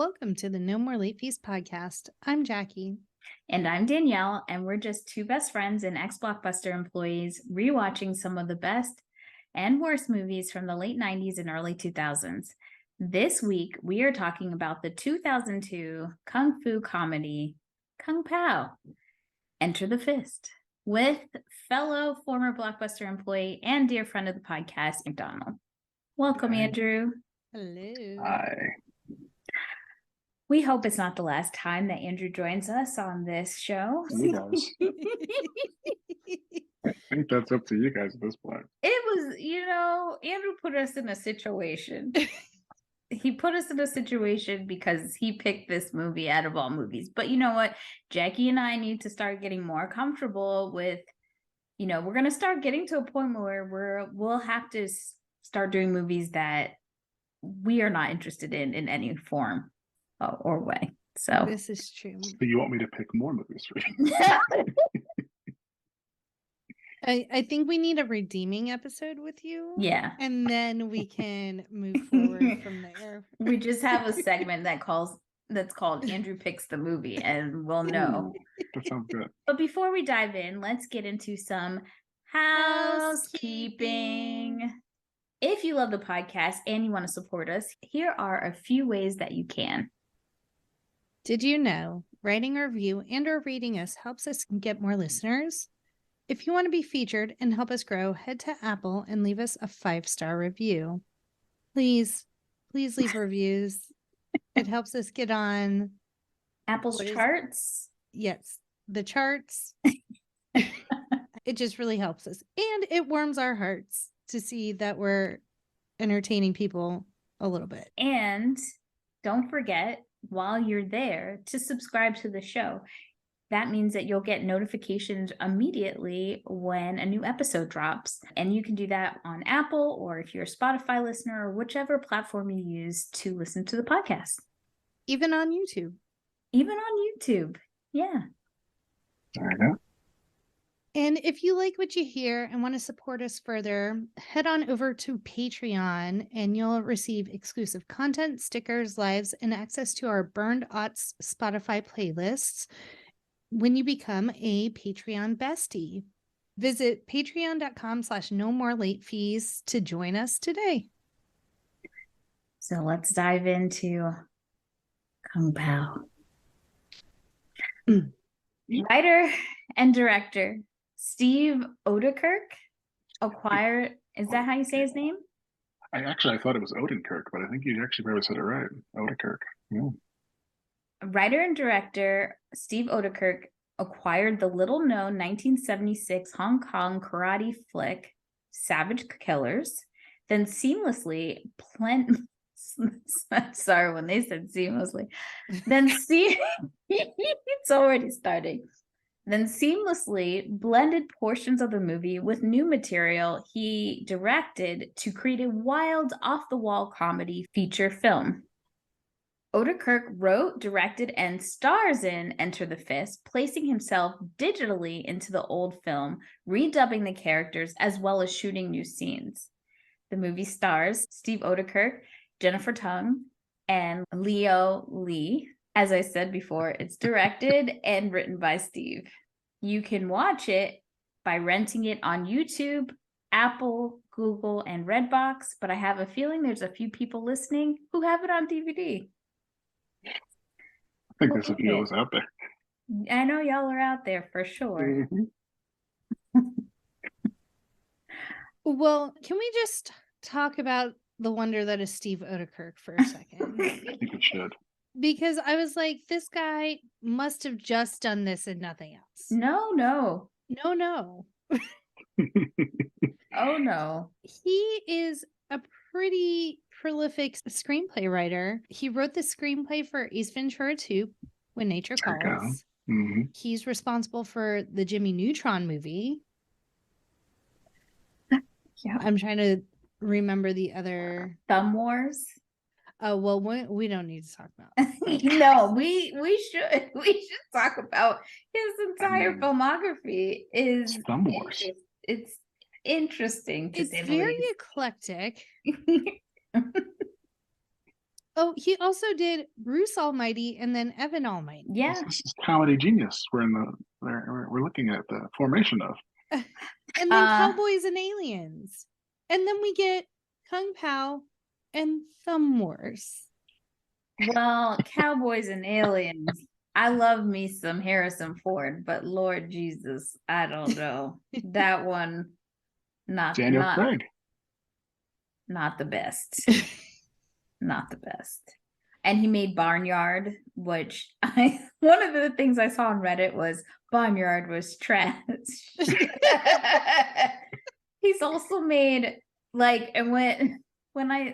Welcome to the No More Late Fees podcast. I'm Jackie. And I'm Danielle, and we're just two best friends and ex-Blockbuster employees rewatching some of the best and worst movies from the late 90s and early 2000s. This week, we are talking about the 2002 Kung Fu comedy, Kung Pow, Enter the Fist, with fellow former Blockbuster employee and dear friend of the podcast, McDonald. Welcome, Andrew. Hello. Hi. We hope it's not the last time that Andrew joins us on this show. You guys. I think that's up to you guys at this point. It was, Andrew put us in a situation. He put us in a situation because he picked this movie out of all movies. But you know what? Jackie and I need to start getting more comfortable with, we're going to start getting to a point where we'll have to start doing movies that we are not interested in any form or way. So this is true. So you want me to pick more movies for you? I think we need a redeeming episode with you. Yeah. And then we can move forward from there. We just have a segment that's called Andrew Picks the Movie, and we'll know. Ooh, that sounds good. But before we dive in, let's get into some housekeeping. If you love the podcast and you want to support us, here are a few ways that you can. Did you know writing a review and or reading us helps us get more listeners? If you want to be featured and help us grow, head to Apple and leave us a 5-star review. Please leave reviews. It helps us get on Apple's charts. Yes, the charts. It just really helps us. And it warms our hearts to see that we're entertaining people a little bit. And don't forget, while you're there, to subscribe to the show. That means that you'll get notifications immediately when a new episode drops. And you can do that on Apple, or if you're a Spotify listener, or whichever platform you use to listen to the podcast. Even on YouTube. Even on YouTube. Yeah. There you go. And if you like what you hear and want to support us further, head on over to Patreon and you'll receive exclusive content, stickers, lives, and access to our Burned Aughts Spotify playlists when you become a Patreon bestie. Visit patreon.com/nomorelateFees to join us today. So let's dive into Kung Pow. Writer and director Steve Oedekerk acquired, is that how you say his name? I thought it was Oedekerk, but I think you actually probably said it right. Oedekerk. Yeah. Writer and director Steve Oedekerk acquired the little-known 1976 Hong Kong karate flick Savage Killers, then seamlessly sorry when they said seamlessly. It's already starting. Then seamlessly blended portions of the movie with new material he directed to create a wild, off-the-wall comedy feature film. Oedekerk wrote, directed, and stars in Enter the Fist, placing himself digitally into the old film, redubbing the characters, as well as shooting new scenes. The movie stars Steve Oedekerk, Jennifer Tung, and Leo Lee. As I said before, it's directed and written by Steve. You can watch it by renting it on YouTube, Apple, Google, and Redbox, but I have a feeling there's a few people listening who have it on DVD. I think there's a few of us out there. I know y'all are out there for sure. Mm-hmm. Well, can we just talk about the wonder that is Steve Oedekerk for a second? I think it should. Because I was like, this guy must have just done this and nothing else. No. No. Oh, no. He is a pretty prolific screenplay writer. He wrote the screenplay for Ace Ventura 2, When Nature Calls. Mm-hmm. He's responsible for the Jimmy Neutron movie. Yeah. I'm trying to remember the other. Thumb Wars. Oh, well, we don't need to talk about No, we should talk about his entire filmography. Is Thumb Wars. It's interesting. It's very eclectic. Oh, he also did Bruce Almighty and then Evan Almighty. Yeah. This is comedy genius. We're looking at the formation of. And then Cowboys and Aliens. And then we get Kung Pow and Thumb Wars. Well, Cowboys and Aliens. I love me some Harrison Ford, but Lord Jesus, I don't know. That one, Daniel Craig. Not the best. Not the best. And he made Barnyard, which one of the things I saw on Reddit was Barnyard was trash. He's also made and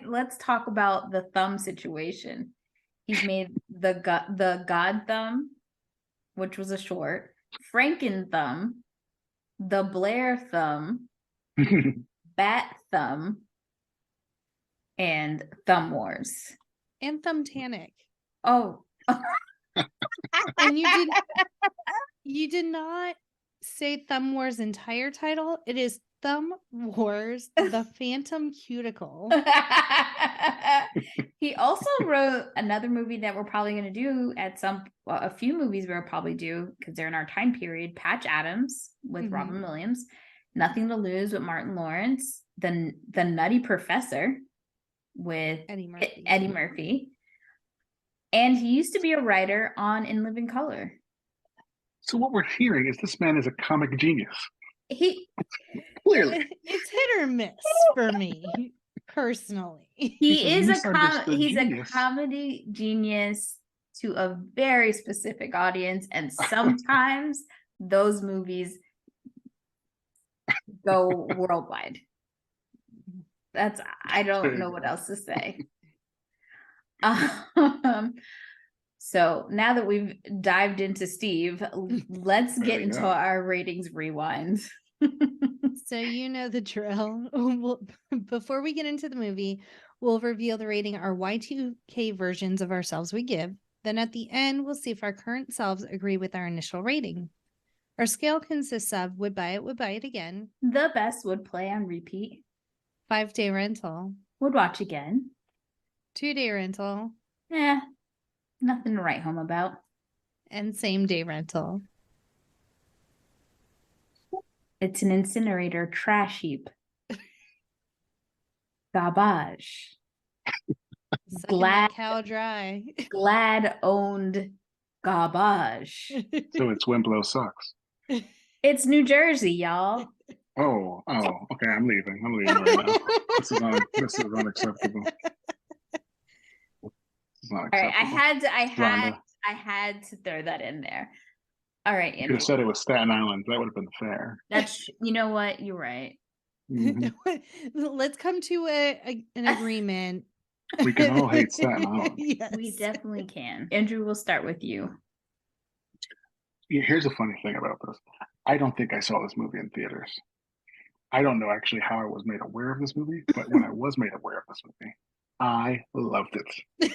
let's talk about the thumb situation. He's made the God Thumb, which was a short, Franken Thumb, the Blair Thumb, Bat Thumb, and Thumb Wars. And Thumbtanic. Oh. And you did not say Thumb Wars' entire title. It is Thumb Wars, the Phantom Cuticle. He also wrote another movie that we're probably going to do a few movies we'll probably do because they're in our time period. Patch Adams with Robin Williams, Nothing to Lose with Martin Lawrence, the Nutty Professor with Eddie Murphy. And he used to be a writer on In Living Color. So what we're hearing is this man is a comic genius. Clearly. It's hit or miss for me, personally. He's a comedy genius to a very specific audience, and sometimes those movies go worldwide. I don't know what else to say. So now that we've dived into Steve, let's get into our ratings rewind. So you know the drill. Before we get into the movie, we'll reveal the rating our Y2K versions of ourselves we give. Then at the end, we'll see if our current selves agree with our initial rating. Our scale consists of would buy it again. The best would play on repeat. 5-day rental. Would watch again. 2-day rental. Nothing to write home about. And same-day rental. It's an incinerator trash heap. Garbage. Glad cow dry. Glad owned garbage. So it's Wimplo sucks. It's New Jersey, y'all. Oh, okay. I'm leaving right now. This is unacceptable. All right, I had to throw that in there. All right, Andrew. You could have said it was Staten Island. That would have been fair. You know what? You're right. Let's come to an agreement. We can all hate Staten Island. Yes. We definitely can. Andrew, we'll start with you. Here's a funny thing about this. I don't think I saw this movie in theaters. I don't know actually how I was made aware of this movie, but when I was made aware of this movie, I loved it.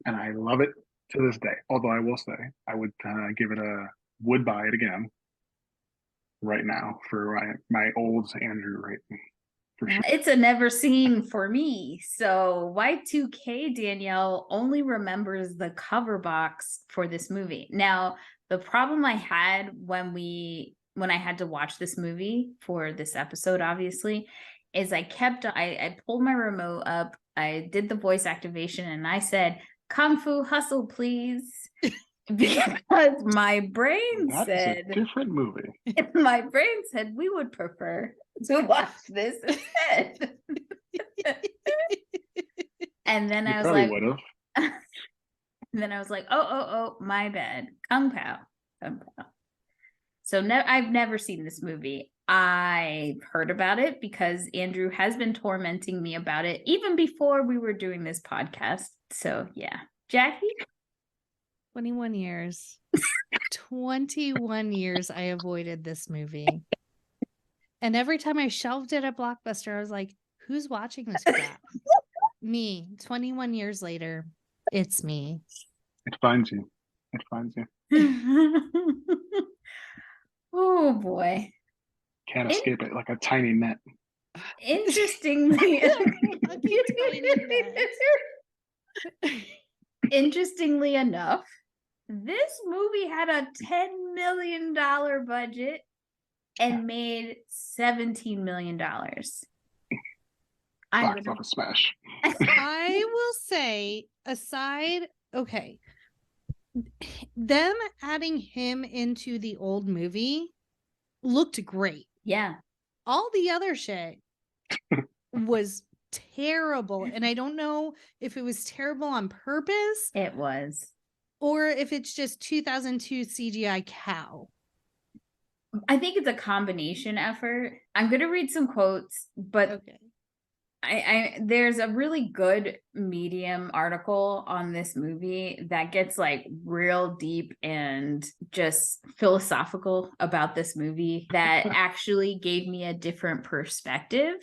And I love it to this day. Although I will say, I would would buy it again right now for my old Andrew rating. For sure. It's a never seen for me. So Y2K Danielle only remembers the cover box for this movie. Now, the problem I had when I had to watch this movie for this episode, obviously, is I pulled my remote up, I did the voice activation, and I said, Kung Fu Hustle, please. Because my brain said a different movie. My brain said we would prefer to watch this instead. And then I was like, and then I was like, oh, my bad. Kung Pow. So I've never seen this movie. I've heard about it because Andrew has been tormenting me about it even before we were doing this podcast. So yeah. Jackie? 21 years. 21 years I avoided this movie. And every time I shelved it at Blockbuster, I was like, who's watching this crap? Me. 21 years later, it's me. It finds you. Oh boy. Can't escape it like a tiny net. Interestingly, I'll keep explaining that. interestingly enough, this movie had a $10 million budget and made $17 million. Box office smash. I will say, aside, okay, them adding him into the old movie looked great. Yeah. All the other shit was terrible. And I don't know if it was terrible on purpose. It was. Or if it's just 2002 CGI cow. I think it's a combination effort. I'm going to read some quotes, but okay. There's a really good Medium article on this movie that gets like real deep and just philosophical about this movie that actually gave me a different perspective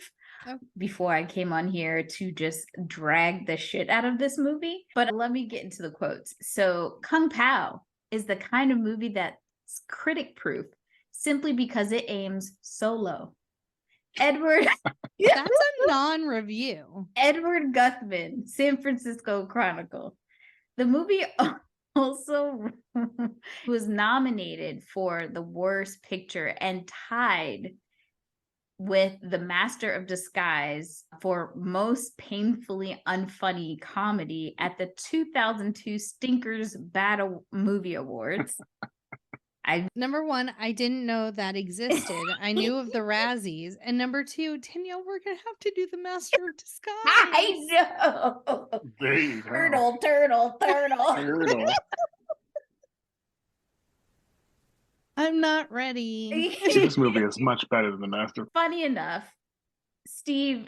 before I came on here to just drag the shit out of this movie. But let me get into the quotes. So Kung Pow is the kind of movie that's critic proof simply because it aims so low. Edward. That's a non-review. Edward Guthman, San Francisco Chronicle. The movie also was nominated for the Worst Picture and tied with The Master of Disguise for Most Painfully Unfunny Comedy at the 2002 Stinkers Battle Movie Awards. Number one, I didn't know that existed. I knew of the Razzies. And number two, Danielle, we're going to have to do the Master of Disguise. I know. There you go. Turtle. I'm not ready. This movie is much better than The Master. Funny enough, Steve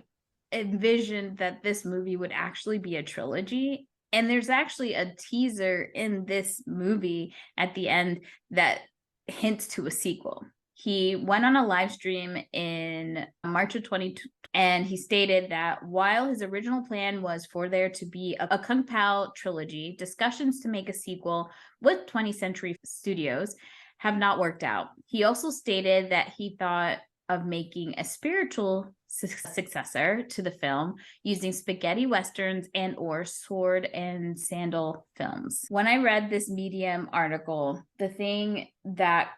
envisioned that this movie would actually be a trilogy. And there's actually a teaser in this movie at the end that hints to a sequel. He went on a live stream in March of 2020, and he stated that while his original plan was for there to be a Kung Pow trilogy, discussions to make a sequel with 20th Century Studios have not worked out. He also stated that he thought of making a spiritual successor to the film using spaghetti westerns and or sword and sandal films. When I read this Medium article, the thing that,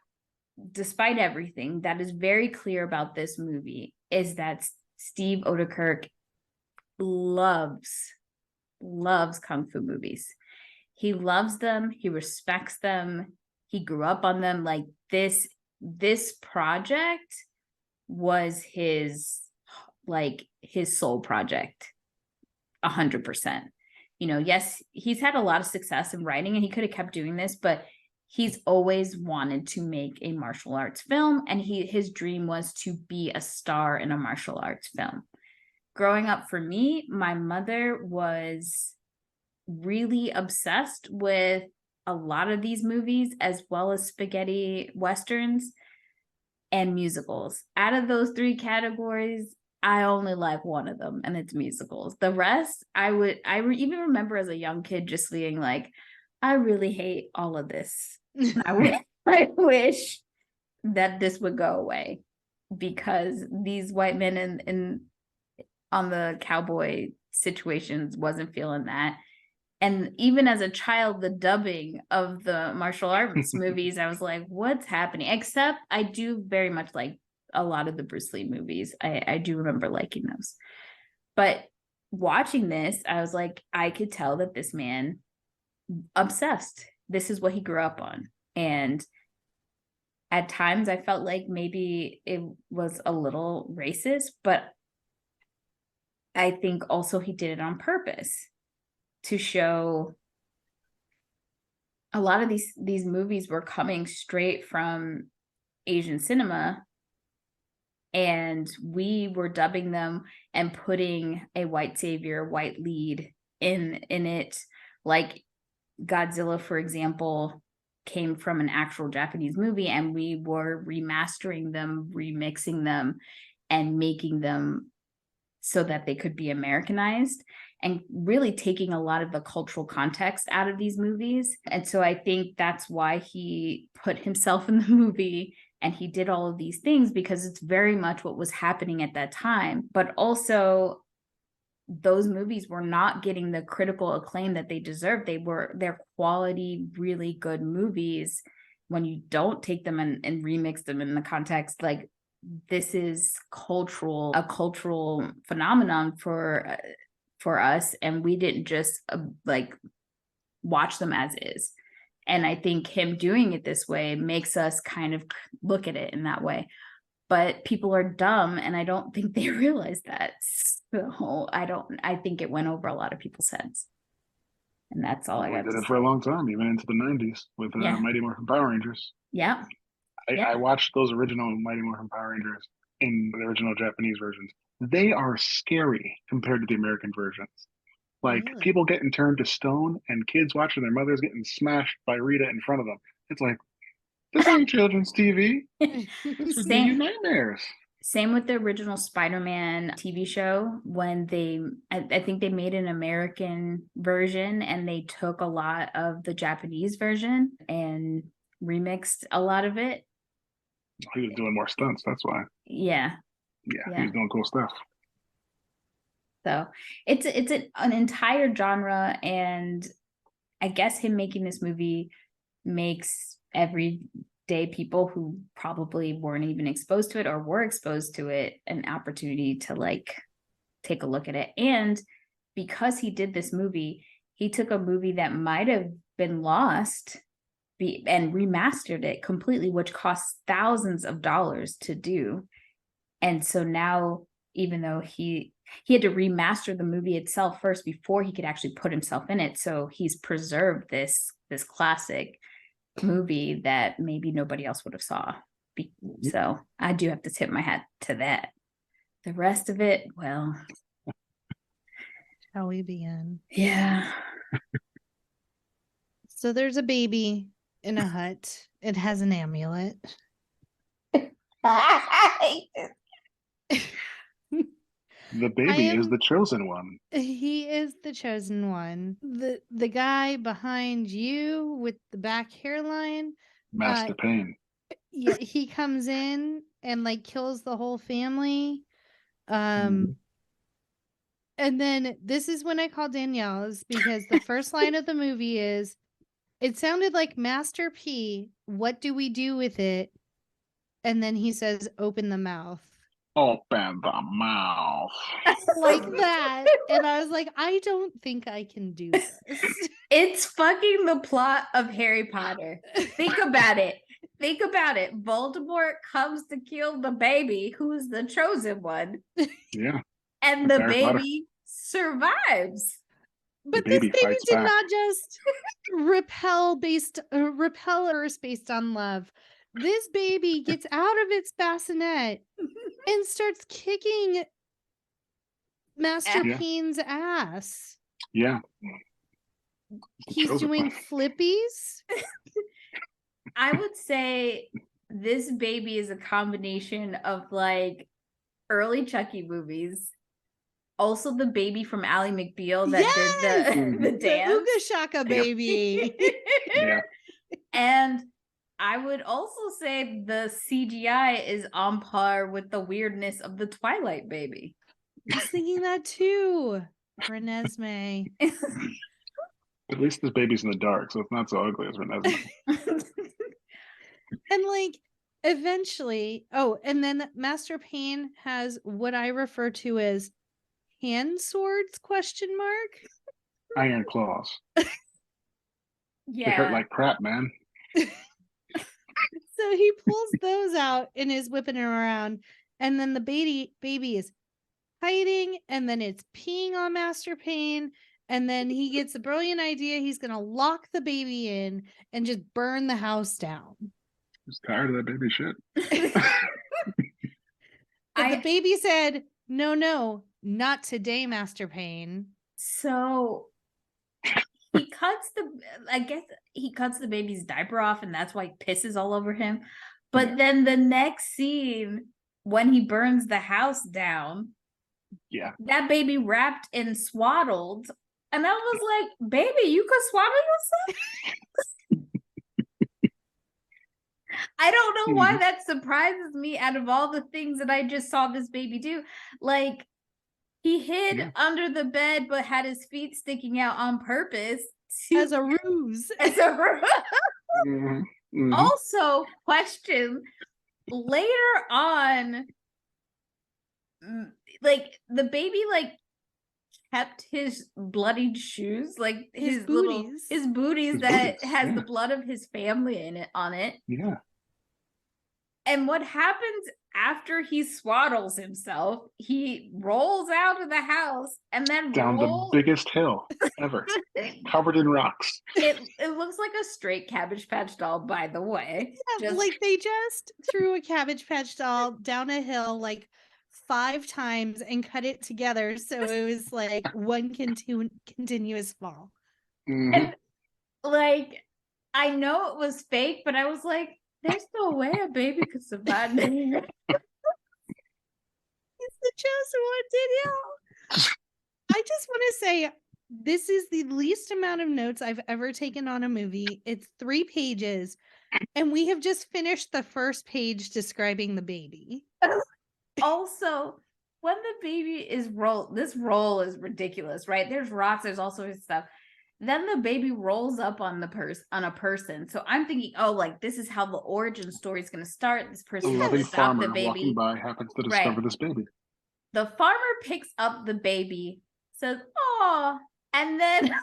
despite everything, that is very clear about this movie is that Steve Oedekerk loves kung fu movies. He loves them. He respects them. He grew up on them. Like this project was his soul project 100%. You know, yes, he's had a lot of success in writing and he could have kept doing this, but he's always wanted to make a martial arts film, and his dream was to be a star in a martial arts film. Growing up for me, my mother was really obsessed with a lot of these movies, as well as spaghetti westerns and musicals. Out of those three categories, I only like one of them, and it's musicals. The rest, I even remember as a young kid just being like, I really hate all of this. I wish that this would go away, because these white men in on the cowboy situations wasn't feeling that. And even as a child, the dubbing of the martial arts movies, I was like, what's happening? Except I do very much like a lot of the Bruce Lee movies. I do remember liking those. But watching this, I was like, I could tell that this man obsessed. This is what he grew up on. And at times I felt like maybe it was a little racist, but I think also he did it on purpose to show a lot of these movies were coming straight from Asian cinema, and we were dubbing them and putting a white savior, white lead in it. Like Godzilla, for example, came from an actual Japanese movie, and we were remastering them, remixing them, and making them so that they could be Americanized, and really taking a lot of the cultural context out of these movies. And so I think that's why he put himself in the movie and he did all of these things, because it's very much what was happening at that time. But also, those movies were not getting the critical acclaim that they deserved. They're quality, really good movies. When you don't take them and remix them in the context, like, this is a cultural phenomenon for us, and we didn't just like watch them as is. And I think him doing it this way makes us kind of look at it in that way. But people are dumb, and I don't think they realize that. So I think it went over a lot of people's heads. And that's all I got. We did it for a long time, even into the 90s with Mighty Morphin Power Rangers. Yeah. I watched those original Mighty Morphin Power Rangers in the original Japanese versions. They are scary compared to the American versions. Like, Really? people getting turned to stone and kids watching their mothers getting smashed by Rita in front of them. It's like, this ain't children's TV. This would give you nightmares. Same with the original Spider-Man TV show. When I think they made an American version, and they took a lot of the Japanese version and remixed a lot of it. He was doing more stunts, that's why. Yeah. He was doing cool stuff. So it's an entire genre, and I guess him making this movie makes everyday people who probably weren't even exposed to it or were exposed to it an opportunity to like take a look at it. And because he did this movie, he took a movie that might have been lost and remastered it completely, which costs thousands of dollars to do. And so now, even though he had to remaster the movie itself first before he could actually put himself in it, so he's preserved this classic movie that maybe nobody else would have saw. So I do have to tip my hat to that. The rest of it, well, Shall we begin? Yeah. So there's a baby in a hut. It has an amulet. The baby is the chosen one. He is the chosen one. The guy behind you with the back hairline, Master Pain. Yeah, he comes in and like kills the whole family. And then this is when I call Danielle's, because the first line of the movie is, it sounded like Master P. What do we do with it? And then he says, open the mouth. Open the mouth. Like that. And I was like, I don't think I can do this. It's fucking the plot of Harry Potter. Think about it. Think about it. Voldemort comes to kill the baby, who's the chosen one. Yeah. And the baby survives. But this baby did not just repel Earth based on love. This baby gets out of its bassinet and starts kicking Master Pain's ass. Yeah. He's doing flippies. I would say this baby is a combination of like early Chucky movies. Also the baby from Ally McBeal that did the dance. The Ooga Shaka baby. Yeah. And I would also say the CGI is on par with the weirdness of the Twilight baby. I was thinking that too. Renesmee. At least this baby's in the dark, so it's not so ugly as Renesmee. And like eventually, and then Master Pain has what I refer to as hand swords ? Iron claws. Yeah. They hurt like crap, man. So he pulls those out and is whipping them around, and then the baby is hiding, and then it's peeing on Master Pain, and then he gets a brilliant idea. He's gonna lock the baby in and just burn the house down. Just tired of that baby shit. But the baby said, no, not today, Master Pain. So he cuts the baby's diaper off, and that's why he pisses all over him. But then the next scene, when he burns the house down, Yeah. That baby wrapped and swaddled. And I was like, baby, you could swaddle yourself? I don't know why that surprises me out of all the things that I just saw this baby do. Like, he hid under the bed, but had his feet sticking out on purpose. As a ruse. As a ruse. Also, question, later on, like, the baby, like, kept his bloodied shoes, like his booties that has the blood of his family in it on it. Yeah. And what happens after he swaddles himself? He rolls out of the house and then down the biggest hill ever, covered in rocks. It looks like a straight Cabbage Patch doll, by the way. Yeah, like they just threw a Cabbage Patch doll down a hill like 5 times and cut it together, so it was like one continuous fall. And, like, I know it was fake, but I was like, there's no way a baby could survive. It's the chosen one, Danielle. I just want to say, this is the least amount of notes I've ever taken on a movie. It's 3 pages, and we have just finished the first page describing the baby. Also, when the baby is this roll is ridiculous, right? There's rocks, there's all sorts of stuff. Then the baby rolls up on a person. So I'm thinking, oh, like, this is how the origin story is going to start. This person a loving farmer walking by happens to discover this baby. The farmer picks up the baby, says, "Oh," and then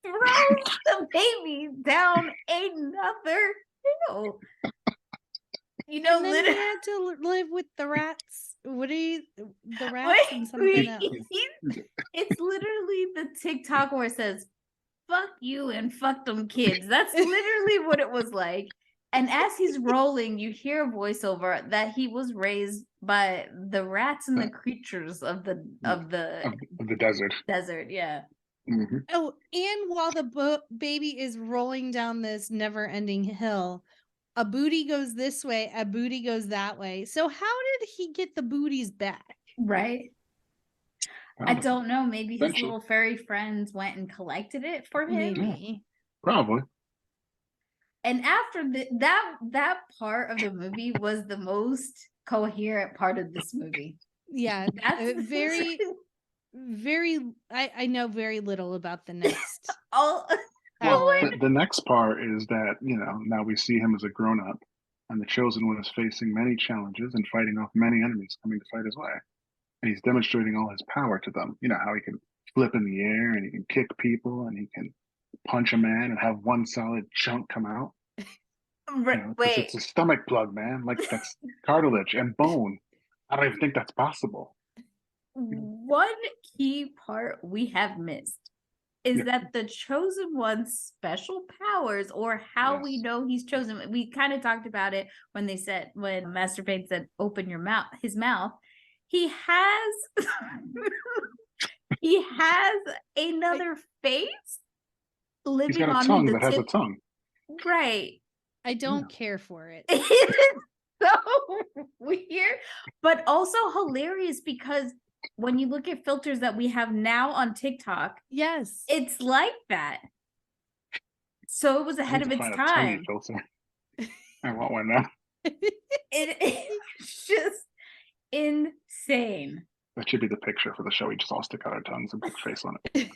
throws the baby down another hill. You know, and then literally he had to live with the rats. The rats and something else. It's literally the TikTok where it says, "Fuck you and fuck them kids." That's literally what it was like. And as he's rolling, you hear a voiceover that he was raised by the rats and the creatures of the desert. Desert, yeah. Oh, and while the baby is rolling down this never-ending hill, a booty goes this way, a booty goes that way. So how did he get the booties back? Right. I don't know. Maybe his little furry friends went and collected it for him. Maybe. Probably. And after that part of the movie was the most coherent part of this movie. Yeah, that's very, very. I know very little about the next. The next part is that, now we see him as a grown-up, and the chosen one is facing many challenges and fighting off many enemies coming to fight his way. And he's demonstrating all his power to them. You know, how he can flip in the air and he can kick people and he can punch a man and have one solid chunk come out. Wait. It's a stomach plug, man. Like, that's cartilage and bone. I don't even think that's possible. One key part we have missed is that the chosen one's special powers, or how we know he's chosen. We kind of talked about it when Master Pain said, "Open your mouth," his mouth. He has another face living He's got a on tongue the that has a tongue. Right. I don't care for it. It is so weird, but also hilarious, because when you look at filters that we have now on TikTok, yes, it's like that. So it was ahead of its time. I want one now. It's just insane. That should be the picture for the show. We just all stick out our tongues and put a face on it.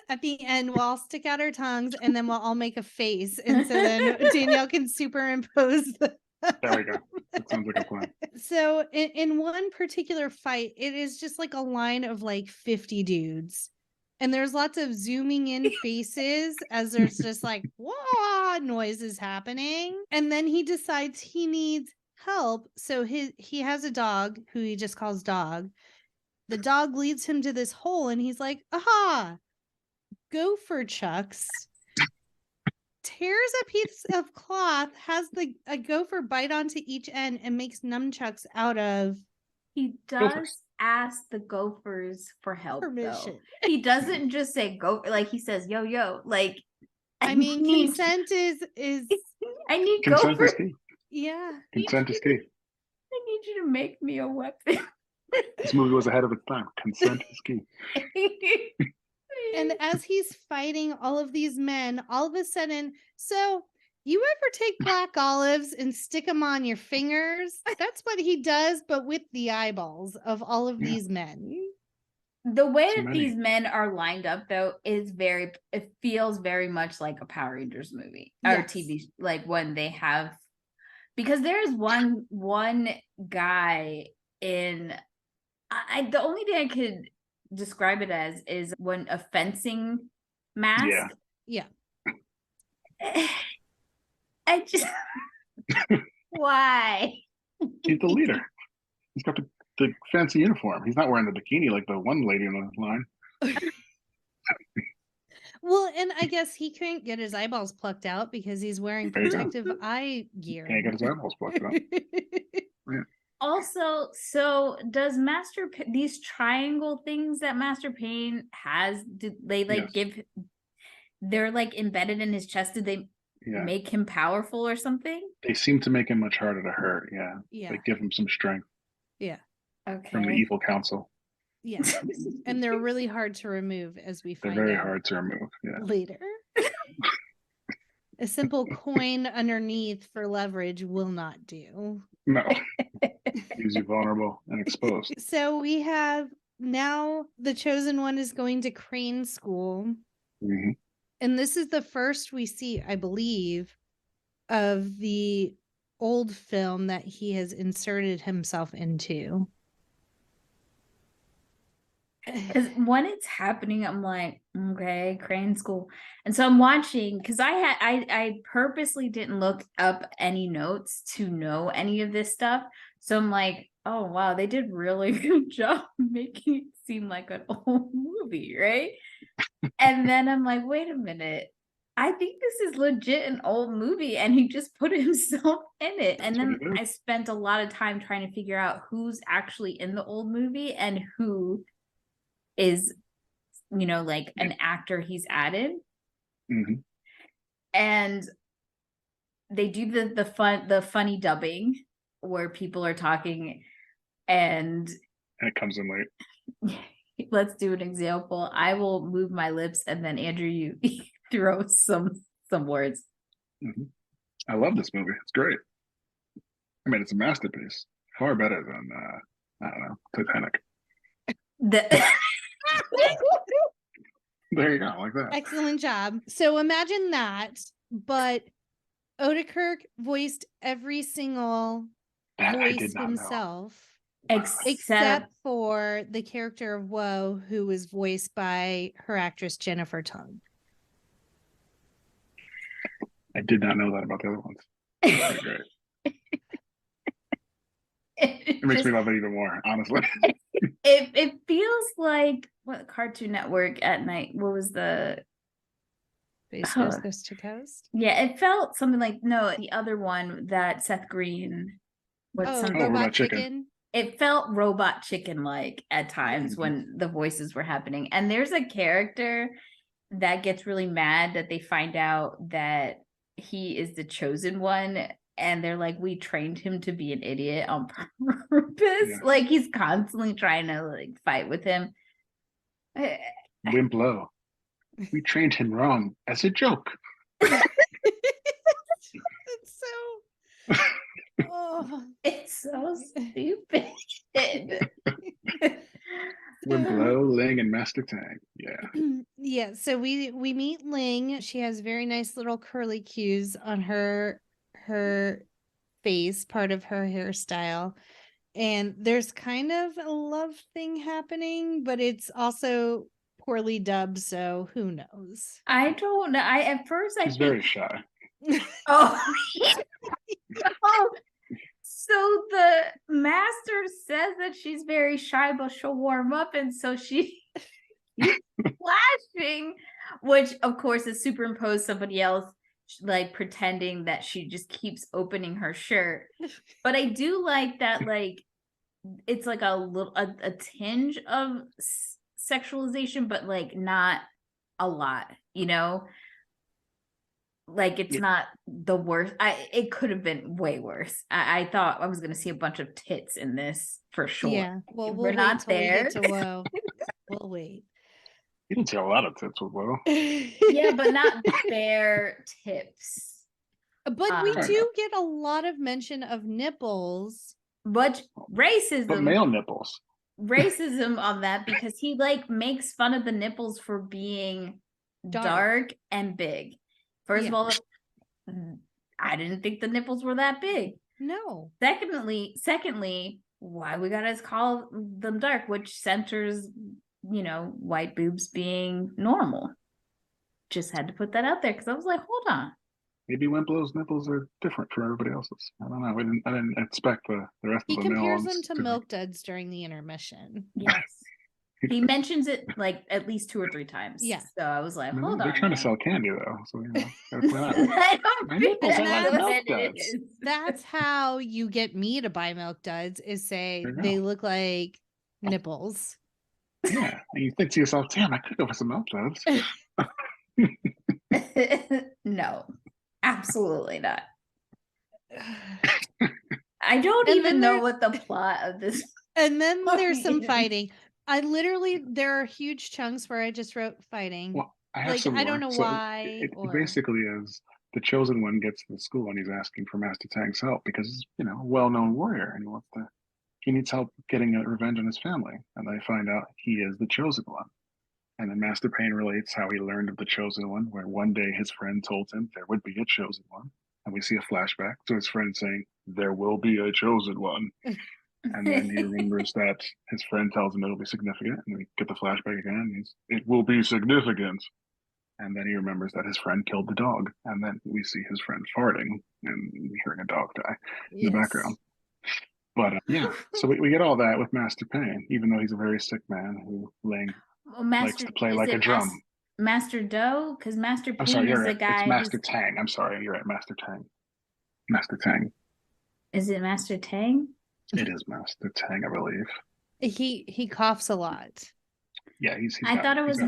At the end, we'll all stick out our tongues and then we'll all make a face. And so then Danielle can superimpose the. There we go. That sounds like a plan. So in one particular fight, it is just like a line of like 50 dudes. And there's lots of zooming in faces as there's just like, wah, noises happening. And then he decides he needs help. So he has a dog who he just calls Dog. The dog leads him to this hole and he's like, aha, gopher chucks. Tears a piece of cloth, has a gopher bite onto each end, and makes nunchucks out of. He does ask the gophers for help. Permission. Though. He doesn't just say go, like he says, yo, like. I mean, consent is. I need consent gophers. Is key. Yeah. Consent is key. I need you to make me a weapon. This movie was ahead of its time. Consent is key. And as he's fighting all of these men, all of a sudden, so you ever take black olives and stick them on your fingers? That's what he does, but with the eyeballs of all of these men. The way that these men are lined up, though, is it feels very much like a Power Rangers movie or TV, like when they have, because there's one guy in, the only thing I could describe it as is when a fencing mask. Yeah. I just, why? He's the leader. He's got the fancy uniform. He's not wearing the bikini like the one lady on the line. Well, and I guess he couldn't get his eyeballs plucked out because he's wearing protective eye gear. Can't get his eyeballs plucked out. Yeah. Also, so does these triangle things that Master Pain has, did they they're like embedded in his chest? Did they make him powerful or something? They seem to make him much harder to hurt. Yeah. They give him some strength. Yeah. Okay. From the evil council. Yeah. And they're really hard to remove, as we find out. They're very hard to remove. Yeah. Later. A simple coin underneath for leverage will not do. No. Leaves you vulnerable and exposed. So we have now the chosen one is going to Crane School. Mm-hmm. And this is the first we see, I believe, of the old film that he has inserted himself into. Because when it's happening, I'm like, okay, Crane School. And so I'm watching, because I purposely didn't look up any notes to know any of this stuff. So I'm like, oh wow, they did really good job making it seem like an old movie, right? And then I'm like, wait a minute, I think this is legit an old movie, and he just put himself in it. And then I spent a lot of time trying to figure out who's actually in the old movie and who is, like an actor he's added. Mm-hmm. And they do the funny dubbing where people are talking, and it comes in late. Let's do an example. I will move my lips, and then Andrew, you throw some words. Mm-hmm. I love this movie. It's great. I mean, it's a masterpiece. Far better than I don't know, Titanic. There you go, like that. Excellent job. So imagine that, but Oedekerk voiced every single voice himself, except for the character of Woe, who was voiced by her actress Jennifer Tung. I did not know that about the other ones. Very great. It makes me love it even more, honestly. It feels like what Cartoon Network at night. What was the Coast to Coast? Yeah, it felt something like the other one that Seth Green. Robot Chicken. It felt Robot Chicken like at times when the voices were happening. And there's a character that gets really mad that they find out that he is the chosen one. And they're like, we trained him to be an idiot on purpose. Yeah. Like, he's constantly trying to fight with him. Wimplo. We trained him wrong as a joke. It's so stupid. Wimplo, Ling, and Master Tang. Yeah. Yeah. So we meet Ling. She has very nice little curly cues on her face, part of her hairstyle, and there's kind of a love thing happening, but it's also poorly dubbed, so who knows? I don't know. She's very shy. Oh. So the master says that she's very shy, but she'll warm up, and so she's flashing, which of course is superimposed somebody else pretending that she just keeps opening her shirt. But I do like that, it's like a tinge of sexualization, but not a lot, Like, it's not the worst. It could have been way worse. I thought I was going to see a bunch of tits in this for sure. Yeah. Well, we're not there. We get to Woe. We'll wait. You didn't see a lot of tits with Will. Yeah, but not bare tips. But we do get a lot of mention of nipples. But racism. But male nipples. Racism on that, because he like makes fun of the nipples for being dark and big. First of all, I didn't think the nipples were that big. No. Secondly, why we gotta call them dark, which centers, white boobs being normal. Just had to put that out there because I was like, hold on. Maybe Wimplow's nipples are different from everybody else's. I don't know. I didn't expect the rest of the male ones. He compares them to milk duds during the intermission. Yes. He mentions it like at least 2 or 3 times. Yeah. So I was like, hold on. They're trying to sell candy though. So, my nipples are like milk duds. That's how you get me to buy milk duds, is say they look like nipples. Yeah. And you think to yourself, damn, I could go for some milk duds. No, absolutely not. I don't even know what the plot of this. And then there's some fighting. There are huge chunks where I just wrote fighting. Well, I don't know why. It basically is the chosen one gets to the school and he's asking for Master Tang's help because he's, a well-known warrior and he needs help getting revenge on his family. And they find out he is the chosen one. And then Master Pain relates how he learned of the chosen one, where one day his friend told him there would be a chosen one. And we see a flashback to his friend saying, there will be a chosen one. And then he remembers that his friend tells him it'll be significant. And we get the flashback again. It will be significant. And then he remembers that his friend killed the dog. And then we see his friend farting and hearing a dog die in the background. But so we get all that with Master Pain, even though he's a very sick man who likes to play like a drum. Master Do? Because Master Pain is the guy. It's Master Tang. I'm sorry, you're right. Master Tang. Master Tang. Is it Master Tang? It is Master Tang, I believe. He coughs a lot. Yeah, I thought it was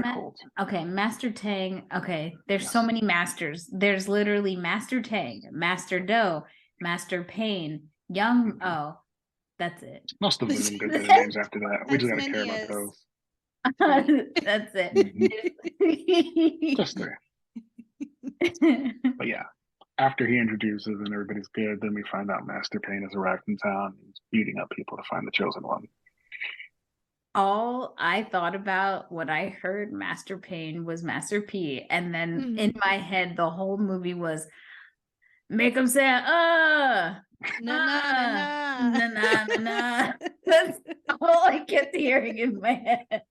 Master Tang. Okay, there's so many masters. There's literally Master Tang, Master Do, Master Pain, Young. Oh, that's it. Most of them are good names after that. We just gotta care about those. That's it. Just 3. But yeah, after he introduces and everybody's good, then we find out Master Pain has arrived in town. He's beating up people to find the chosen one. All I thought about when I heard Master Pain was Master P. And then in my head, the whole movie was make him say, na na na na na. That's all I kept hearing in my head,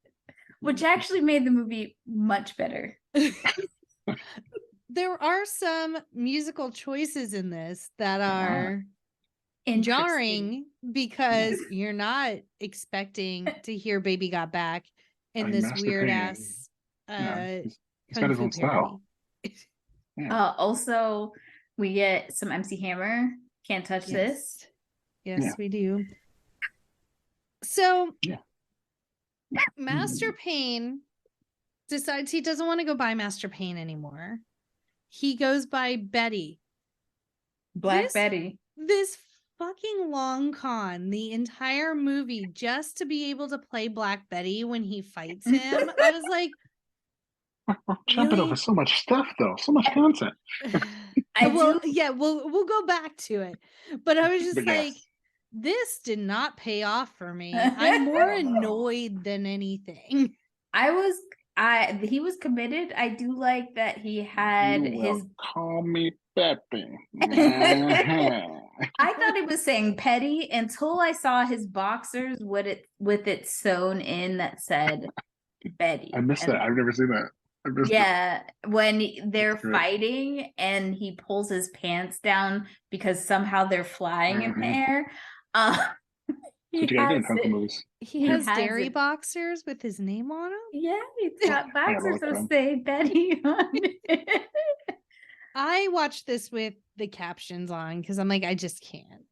which actually made the movie much better. There are some musical choices in this that are jarring because you're not expecting to hear Baby Got Back in this weird ass he's got his own style. Also, we get some MC Hammer, Can't Touch This. Yes, we do. So Master Pain decides he doesn't want to go by Master Pain anymore. He goes by Betty. Betty. This fucking long con the entire movie just to be able to play Black Betty when he fights him. I was like, we're jumping over so much stuff though, so much content. We'll go back to it. But I was just like, this did not pay off for me. I'm more annoyed than anything. He was committed. I do like that he had call me Peppy. I thought it was saying petty until I saw his boxers with it sewn in that said Betty. I missed that. I've never seen that. When they're fighting and he pulls his pants down because somehow they're flying in the air. He has dairy boxers with his name on them. Yeah, he's got boxers that say Betty on it. I watched this with the captions on because I'm like, I just can't.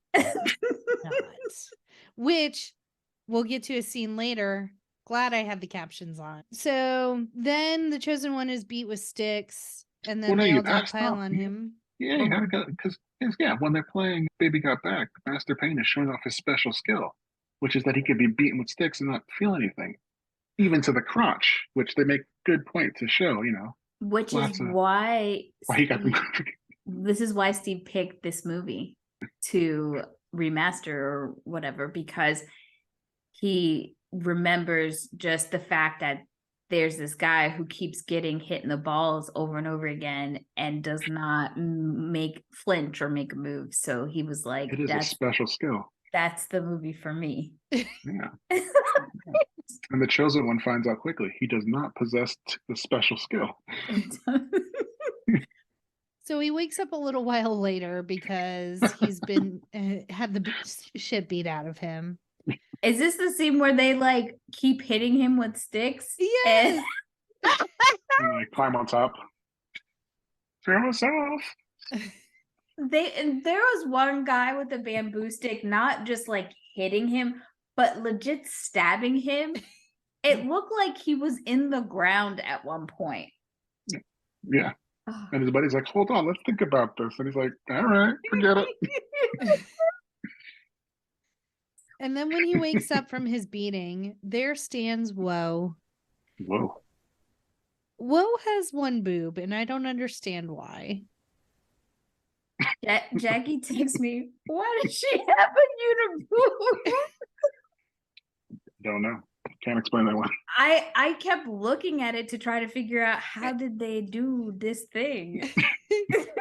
Which we'll get to a scene later. Glad I had the captions on. So then the chosen one is beat with sticks. and Well, then no, they you all passed dogpile off. on him. Yeah, you gotta go because when they're playing Baby Got Back, Master Payne is showing off his special skill, which is that he could be beaten with sticks and not feel anything, even to the crotch, which they make good point to show. Which is Lots of why why he got them. this is why Steve picked this movie to remaster or whatever, because he remembers just the fact that there's this guy who keeps getting hit in the balls over and over again and does not make flinch or make a move. So he was like, It is a special skill. That's the movie for me. Yeah. And the chosen one finds out quickly he does not possess the special skill. So he wakes up a little while later because he's been had the shit beat out of him. Is this the scene where they like keep hitting him with sticks? Yes. And like climb on top. Throw us off. There was one guy with a bamboo stick, not just like hitting him, but legit stabbing him. It looked like he was in the ground at one point. Yeah. And his buddy's like, hold on, let's think about this. And he's like, all right, forget it. And then when he wakes up from his beating, there stands Woe. Whoa. Woe has one boob, and I don't understand why. Jackie texts me, why does she have a uniboob? Don't know. Can't explain that one. I kept looking at it to try to figure out how did they do this thing.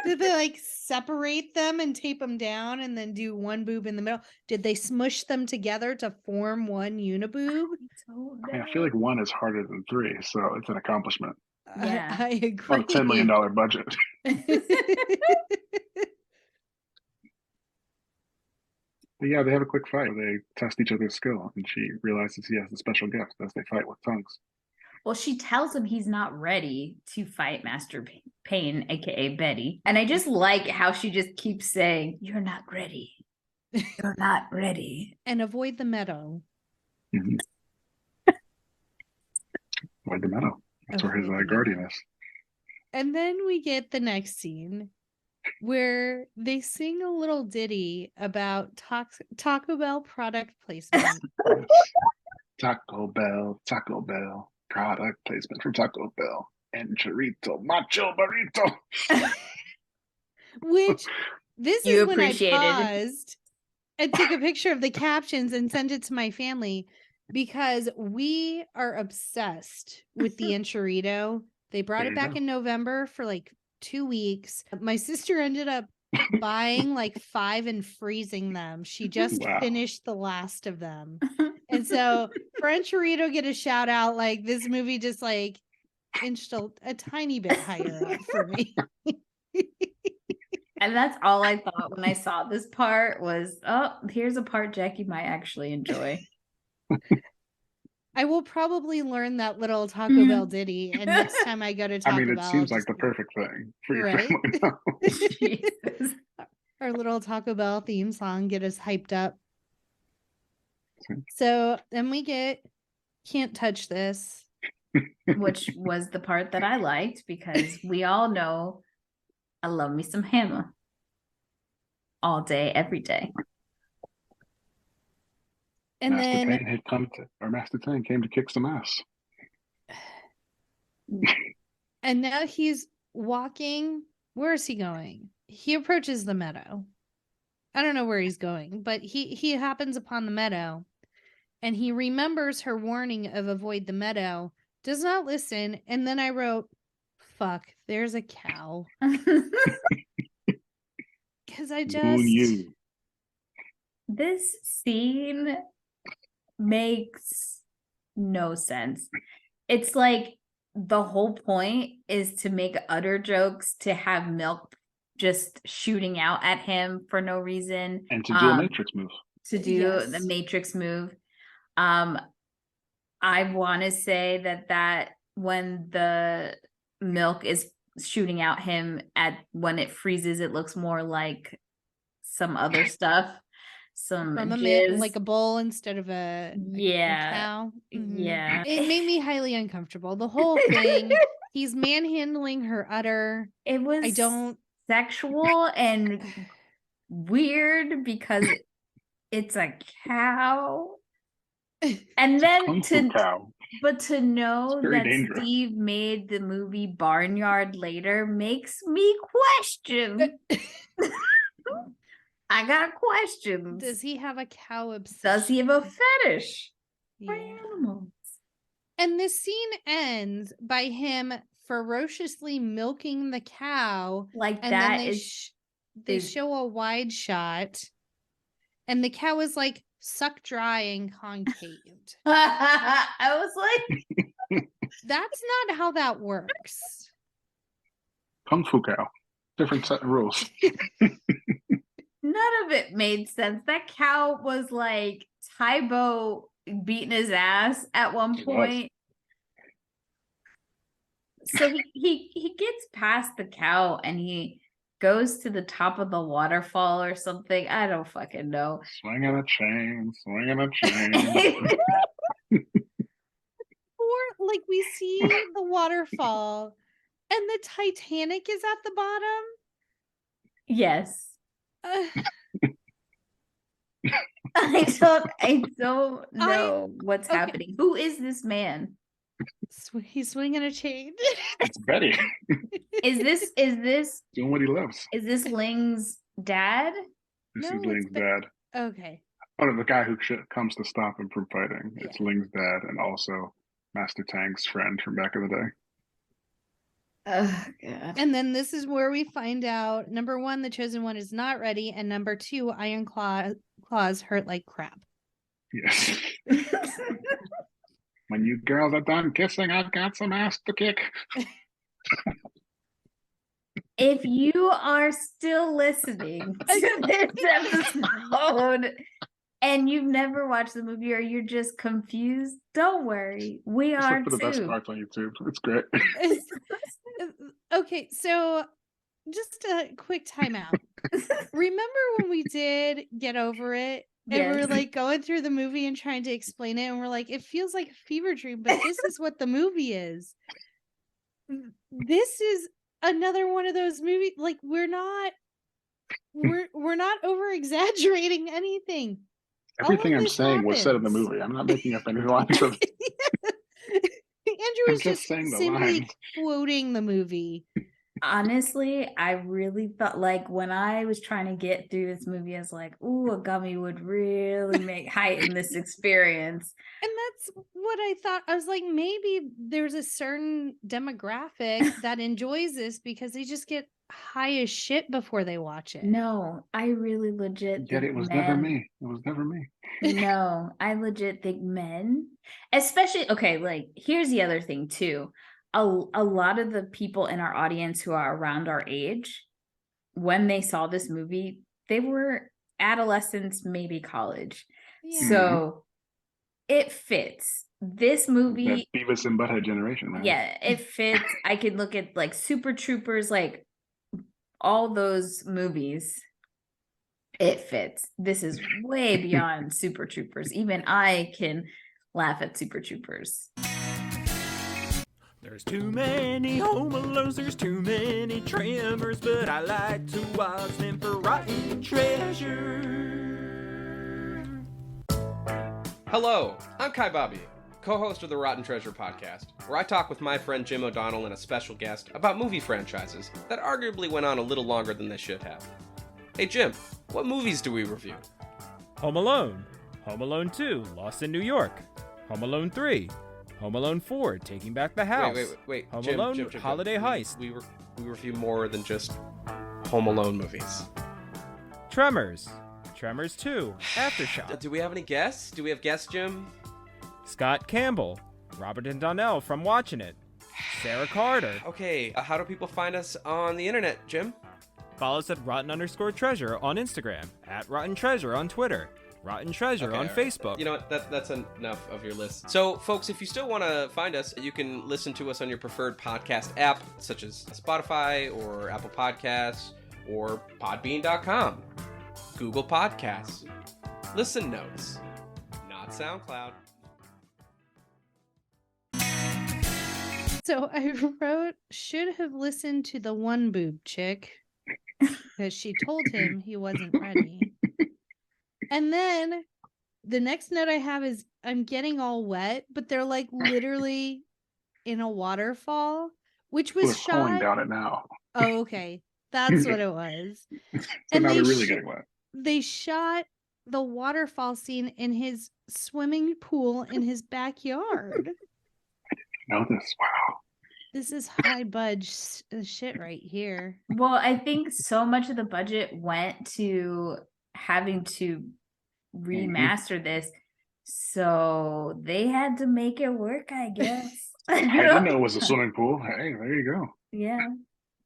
Did they like separate them and tape them down and then do one boob in the middle? Did they smush them together to form one uniboob? I feel like one is harder than three, so it's an accomplishment. Yeah. I agree. On a $10 million budget. But yeah, they have a quick fight. They test each other's skill, and she realizes he has a special gift as they fight with tongues. Well, she tells him he's not ready to fight Master Payne, aka Betty. And I just like how she just keeps saying, "You're not ready. You're not ready." And avoid the meadow. Mm-hmm. Avoid the meadow. That's where his guardian is. And then we get the next scene where they sing a little ditty about Taco Bell product placement. Taco Bell, product placement from Taco Bell. And chorito, macho burrito. Which, this is when I paused and took a picture of the captions and sent it to my family because we are obsessed with the enchilito. They brought it back in November for like 2 weeks. My sister ended up buying like 5 and freezing them. She just finished the last of them. And so for enchilito, get a shout out. Like this movie just like inched a tiny bit higher up for me. And that's all I thought when I saw this part was, oh, here's a part Jackie might actually enjoy. I will probably learn that little Taco Bell ditty, and next time I go to Taco Bell, it seems like the perfect thing for your family. Our little Taco Bell theme song get us hyped up. So then we get Can't Touch This, which was the part that I liked because we all know I love me some Hammer all day, every day. And Master Payne came to kick some ass. And now he's walking. Where is he going? He approaches the meadow. I don't know where he's going, but he happens upon the meadow and he remembers her warning of avoid the meadow, does not listen. And then I wrote, fuck, there's a cow. Because I just... This scene makes no sense. It's like the whole point is to make utter jokes, to have Milk just shooting out at him for no reason. And to do a Matrix move. To do the Matrix move. I want to say that when the Milk is shooting out him when it freezes, it looks more like some other stuff. some from jizz. like a bull instead of a cow. Yeah. It made me highly uncomfortable. The whole thing. He's manhandling her udder. It was sexual and weird because it's a cow. And then to know that dangerous. Steve made the movie Barnyard later makes me question. I got questions. Does he have a cow obsession? Does he have a fetish for animals? And this scene ends by him ferociously milking the cow. Like and that then they show a wide shot, and the cow is like sucked dry and concaved. I was like, that's not how that works. Kung Fu cow. Different set of rules. None of it made sense. That cow was like Tybo beating his ass at one point. So he gets past the cow and he goes to the top of the waterfall or something. I don't fucking know. Swinging a chain. Or like we see the waterfall and the Titanic is at the bottom. Yes. I don't know what's happening. Who is this man? He's swinging a chain. It's Betty. Is this doing what he loves? Is this Ling's dad? This is Ling's dad. Okay. Oh, no, the guy who comes to stop him from fighting. It's Ling's dad and also Master Tang's friend from back in the day. Oh, God. And then this is where we find out, number one, the Chosen One is not ready, and number two, Iron Claws hurt like crap. Yes. When you girls are done kissing, I've got some ass to kick. If you are still listening to this episode and you've never watched the movie or you're just confused, don't worry. We Just are look for the too. best parts on YouTube. It's great. Okay, so just a quick timeout. Remember when we did Get Over It? And we were like going through the movie and trying to explain it, and we're like, it feels like a fever dream, but this is what the movie is. This is another one of those movies. Like we're not over exaggerating anything. Everything I'm saying was said in the movie. I'm not making up any lines of it. Andrew was just simply quoting the movie. Honestly, I really felt like when I was trying to get through this movie, I was like, ooh, a gummy would really heighten this experience. And that's what I thought. I was like, maybe there's a certain demographic that enjoys this because they just get high as shit before they watch it. No, I really legit think it was never me. It was never me. No, I legit think men, especially, okay, like here's the other thing too. A lot of the people in our audience who are around our age, when they saw this movie, they were adolescents, maybe college. Yeah. So it fits. This movie, that Beavis and Butthead generation, man. Yeah, it fits. I could look at like Super Troopers, like all those movies. It fits. This is way beyond Super Troopers. Even I can laugh at Super Troopers. There's too many Home Alones, there's too many Tremors, but I like to watch them for rotten treasure. Hello, I'm Kai Bobby, co-host of the Rotten Treasure podcast, where I talk with my friend Jim O'Donnell and a special guest about movie franchises that arguably went on a little longer than they should have. Hey Jim, what movies do we review? Home Alone, Home Alone 2, Lost in New York, Home Alone 3, Home Alone 4, Taking Back the House. Wait. Home Jim, Alone, Holiday Heist. We review more than just Home Alone movies. Tremors 2, Aftershock. Do we have any guests? Do we have guests, Jim? Scott Campbell, Robert and Donnell from Watching It, Sarah Carter. Okay, how do people find us on the internet, Jim? Follow us at Rotten_Treasure on Instagram, at Rotten Treasure on Twitter, Rotten Treasure on Facebook. You know what? That's enough of your list. So, folks, if you still want to find us, you can listen to us on your preferred podcast app, such as Spotify or Apple Podcasts or Podbean.com, Google Podcasts, Listen Notes, not SoundCloud. So I wrote, should have listened to the one boob chick because she told him he wasn't ready. And then the next note I have is I'm getting all wet, but they're like literally in a waterfall, which was We're pulling shot. down it now. Oh, okay. That's what it was. So And now they're really getting wet. They shot the waterfall scene in his swimming pool in his backyard. Know this? Wow. This is high budge shit right here. Well, I think so much of the budget went to having to remaster this, so they had to make it work, I guess. I didn't know it was a swimming pool. Hey, there you go. Yeah.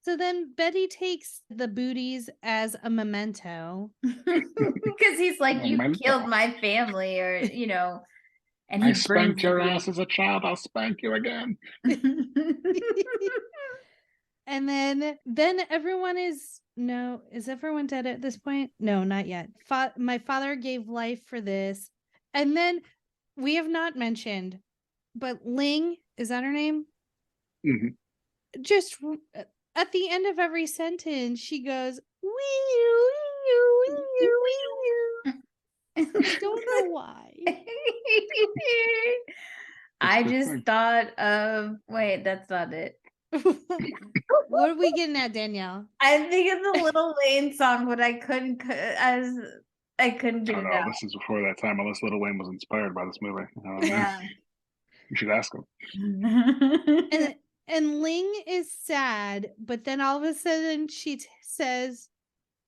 So then Betty takes the booties as a memento. Because he's like, you killed my family, or, you know, and he I spanked your ass as a child. I'll spank you again. And then everyone is everyone dead at this point? No, not yet. My father gave life for this. And then we have not mentioned, but Ling, is that her name? Mm-hmm. Just at the end of every sentence, she goes, wee. I don't know why. I just thought of, wait, that's not it. What are we getting at, Danielle? I think it's a Little Wayne song, but I couldn't get it out. This is before that time, unless Little Wayne was inspired by this movie. Yeah. You should ask him. And Ling is sad, but then all of a sudden she says,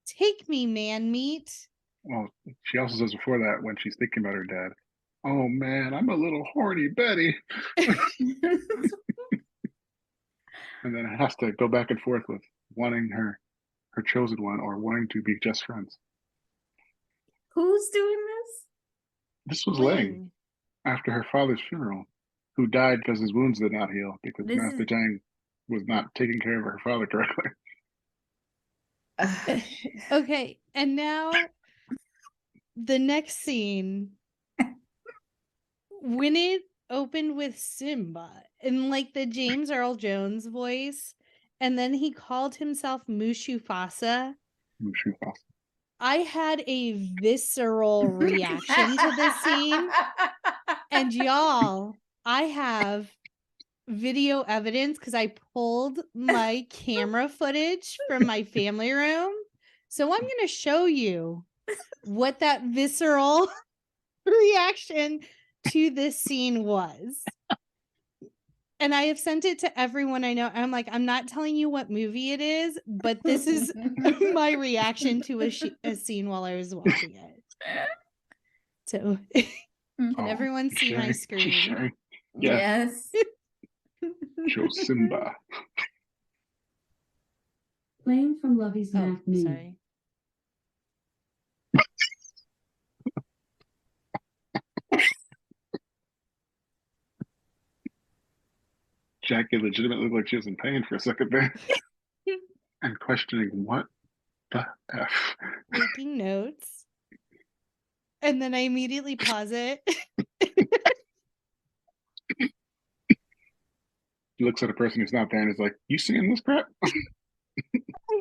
take me, man meat. Well, she also says before that, when she's thinking about her dad, oh man, I'm a little horny Betty. And then it has to go back and forth with wanting her chosen one or wanting to be just friends. Who's doing this? This was Ling after her father's funeral, who died because his wounds did not heal because Master Tang was not taking care of her father correctly. Okay, and now the next scene, when it opened with Simba in like the James Earl Jones voice, and then he called himself Mushufasa. I had a visceral reaction to this scene. And y'all, I have video evidence because I pulled my camera footage from my family room. So I'm going to show you what that visceral reaction to this scene was. And I have sent it to everyone I know. I'm like, I'm not telling you what movie it is, but this is my reaction to a scene while I was watching it. So can everyone see my screen? Yes. Show Simba. Playing from Lovey's Mac Me. Sorry. Jackie legitimately looked like she was in pain for a second there. And questioning what the F. Making notes. And then I immediately pause it. He looks at a person who's not there and is like, you seeing this crap? I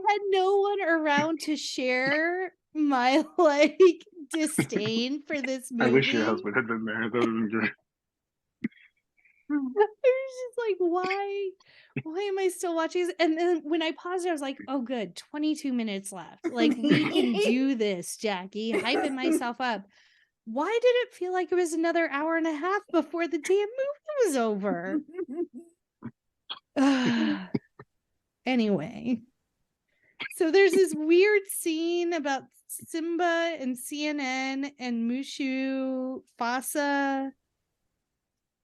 had no one around to share my like disdain for this movie. I wish your husband had been there. That would have been great. I was just like, why am I still watching this? And then when I paused it, I was like, oh good, 22 minutes left. Like, we can do this, Jackie. Hyping myself up. Why did it feel like it was another hour and a half before the damn movie was over? Anyway, so there's this weird scene about Simba and CNN and Mushu Fasa.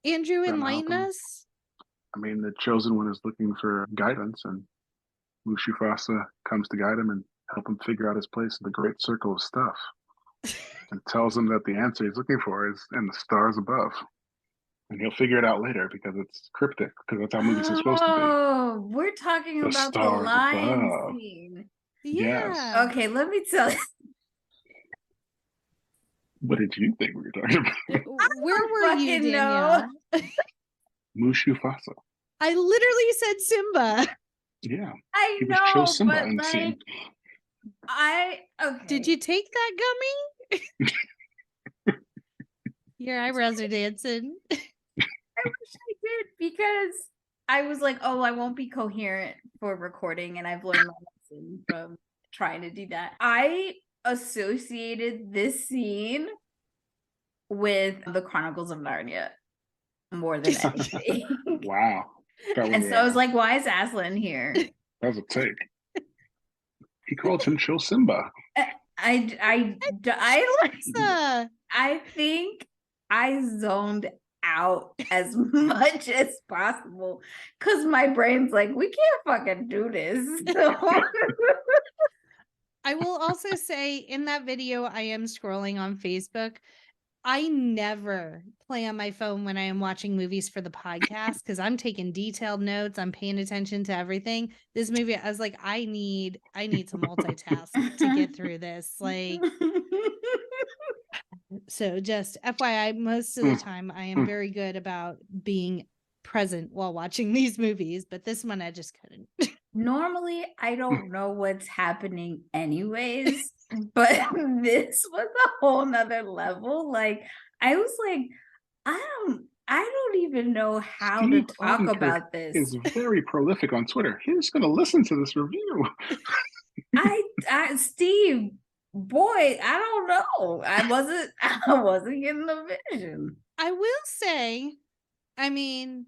Andrew, enlighten us. I mean, the chosen one is looking for guidance, and Mushufasa comes to guide him and help him figure out his place in the great circle of stuff, and tells him that the answer he's looking for is in the stars above. And he'll figure it out later because it's cryptic, because that's how movies are supposed to be. Oh, we're talking about the lion scene. Yeah. Yes. Okay, let me tell you. What did you think we were talking about? Where were you, Danielle? Mushu Fasa. I literally said Simba. Yeah. I He was know, Cho Simba but in the scene. okay. Did you take that gummy? Your eyebrows are dancing. I wish I did, because I was like, oh, I won't be coherent for recording, and I've learned my lesson from trying to do that. I associated this scene with the Chronicles of Narnia more than anything. Wow. And so I was like, why is Aslan here? That was a take. He called him Cho Simba. I think I zoned out as much as possible because my brain's like, we can't fucking do this. I will also say, in that video I am scrolling on Facebook, I never play on my phone when I am watching movies for the podcast because I'm taking detailed notes. I'm paying attention to everything. This movie, I was like, I need to multitask to get through this. Like, so just FYI, most of the time I am very good about being present while watching these movies, but this one I just couldn't. Normally, I don't know what's happening anyways, but this was a whole nother level. Like, I was like, I don't even know how Steve to talk Oedekerk about this. Is very prolific on Twitter. He's going to listen to this review. Steve, boy, I don't know. I wasn't getting the vision. I will say, I mean,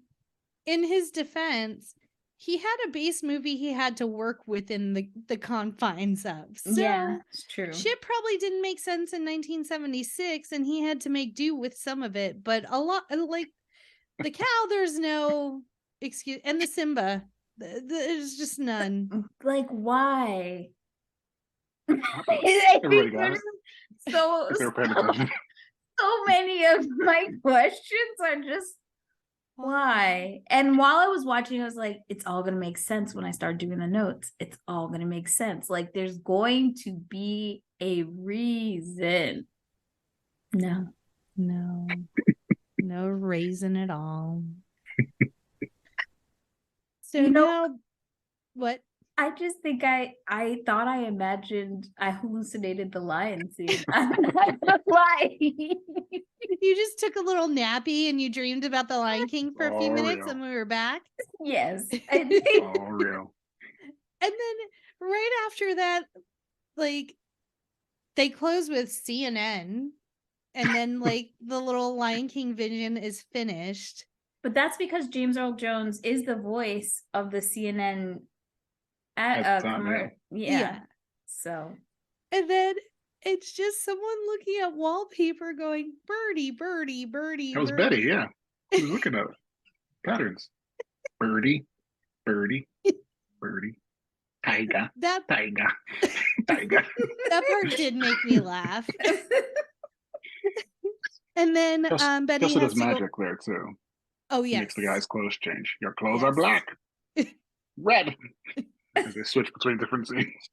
in his defense, he had a base movie he had to work within the confines of. So yeah, it's true. Shit probably didn't make sense in 1976, and he had to make do with some of it. But a lot, like the cow, there's no excuse, and the Simba, there's just none. Like, why? Everybody got it. So many of my questions are just why? And while I was watching, I was like, it's all going to make sense when I start doing the notes. It's all going to make sense. Like, there's going to be a reason. No reason at all. So what? I just think I thought I hallucinated the lion scene. I'm not gonna lie. You just took a little nappy and you dreamed about the Lion King for a few minutes, real. and we were back. Yes. All real. And then right after that, like, they close with CNN, and then like the little Lion King vision is finished. But that's because James Earl Jones is the voice of the CNN yeah. So, and then it's just someone looking at wallpaper going, birdie, birdie, birdie. That was birdie. Betty, yeah. She was looking at patterns. Birdie, birdie, birdie. Tiger, tiger, tiger. That part did make me laugh. And then Betty also has does magic there too. Oh yeah, makes the guy's clothes change. Your clothes are black, red. As they switch between different scenes.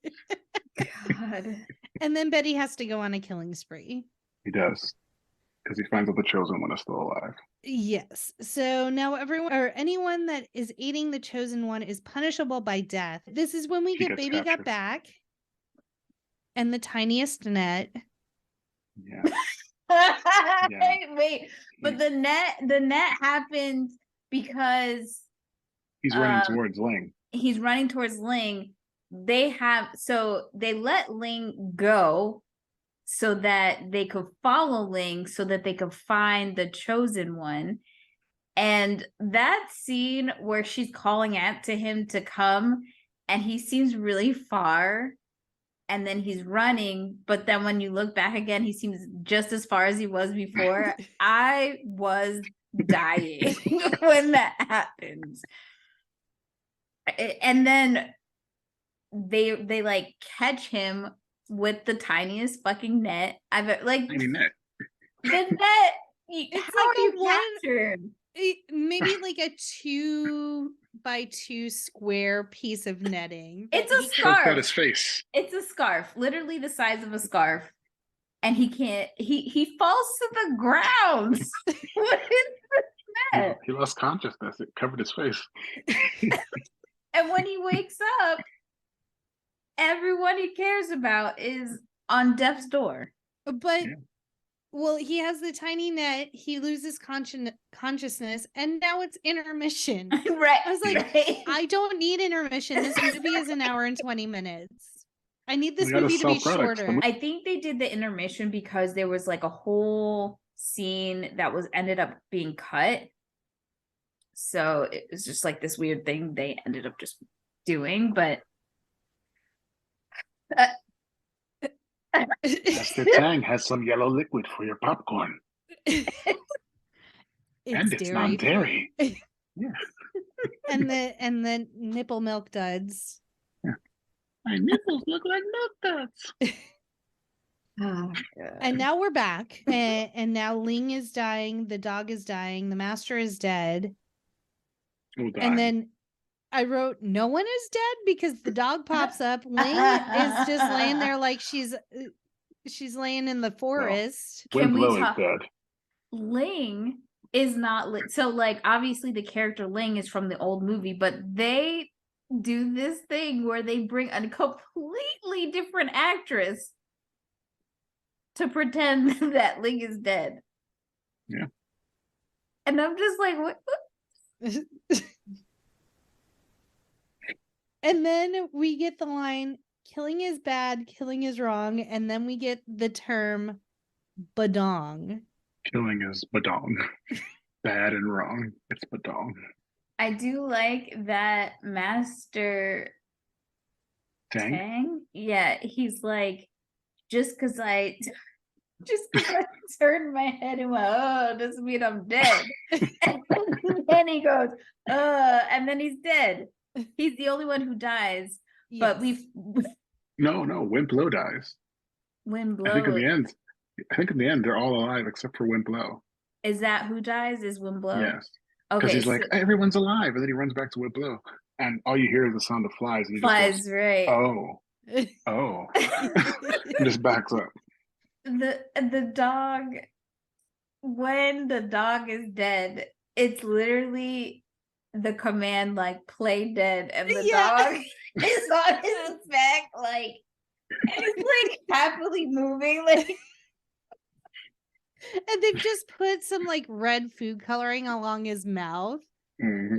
God. And then Betty has to go on a killing spree. He does, because he finds out the chosen one is still alive. Yes. So now anyone that is aiding the chosen one is punishable by death. This is when we get Baby Got Back and the tiniest net. Yeah. Wait, but the net happened because he's running towards Ling. He's running towards Ling. They let Ling go so that they could follow Ling, so that they could find the chosen one. And that scene where she's calling out to him to come, and he seems really far, and then he's running, but then when you look back again, he seems just as far as he was before. I was dying when that happens. And then they like catch him with the tiniest fucking net I've ever, like, tiny net. The net. How do you capture him? Maybe like a 2x2 square piece of netting. It's a scarf. Got his face. It's a scarf, literally the size of a scarf. and he can't. He falls to the ground. What is that? He lost consciousness. It covered his face. And when he wakes up, everyone he cares about is on death's door. But well, he has the tiny net. He loses consciousness, and now it's intermission. Right. I was like, right. I don't need intermission. This movie is 1 hour and 20 minutes. I need this We gotta movie to be sell products. shorter. I think they did the intermission because there was like a whole scene that was ended up being cut. So it was just like this weird thing they ended up just doing, but Mr. Tang has some yellow liquid for your popcorn. And it's non-dairy. Yeah. and the nipple milk duds. Yeah. My nipples look like milk duds. oh, And now we're back. And now Ling is dying, the dog is dying, the master is dead. And then I wrote, no one is dead, because the dog pops up. Ling is just laying there like she's laying in the forest. Can we Winslow talk? is dead. Ling is not so like obviously the character Ling is from the old movie, but they do this thing where they bring a completely different actress to pretend that Ling is dead. Yeah. And I'm just like, what? And then we get the line, killing is bad, killing is wrong. And then we get the term badong. Killing is badong. Bad and wrong. It's badong. I do like that Master Tang. Yeah, he's like, just because I turned my head and went, oh, doesn't mean I'm dead. And then he goes, and then he's dead. He's the only one who dies. Yes. But we've No, Winslow dies. Winslow. I think in the end they're all alive except for Winslow. Is that who dies? Is Winslow? Yes. Because Okay. he's like, everyone's alive, and then he runs back to Winslow, and all you hear is the sound of flies. And he Flies, just goes, right? Oh, and just backs up. The dog. When the dog is dead, it's literally the command like play dead, and the dog is on his back like, and it's like happily moving like. And they've just put some like red food coloring along his mouth. Mm-hmm.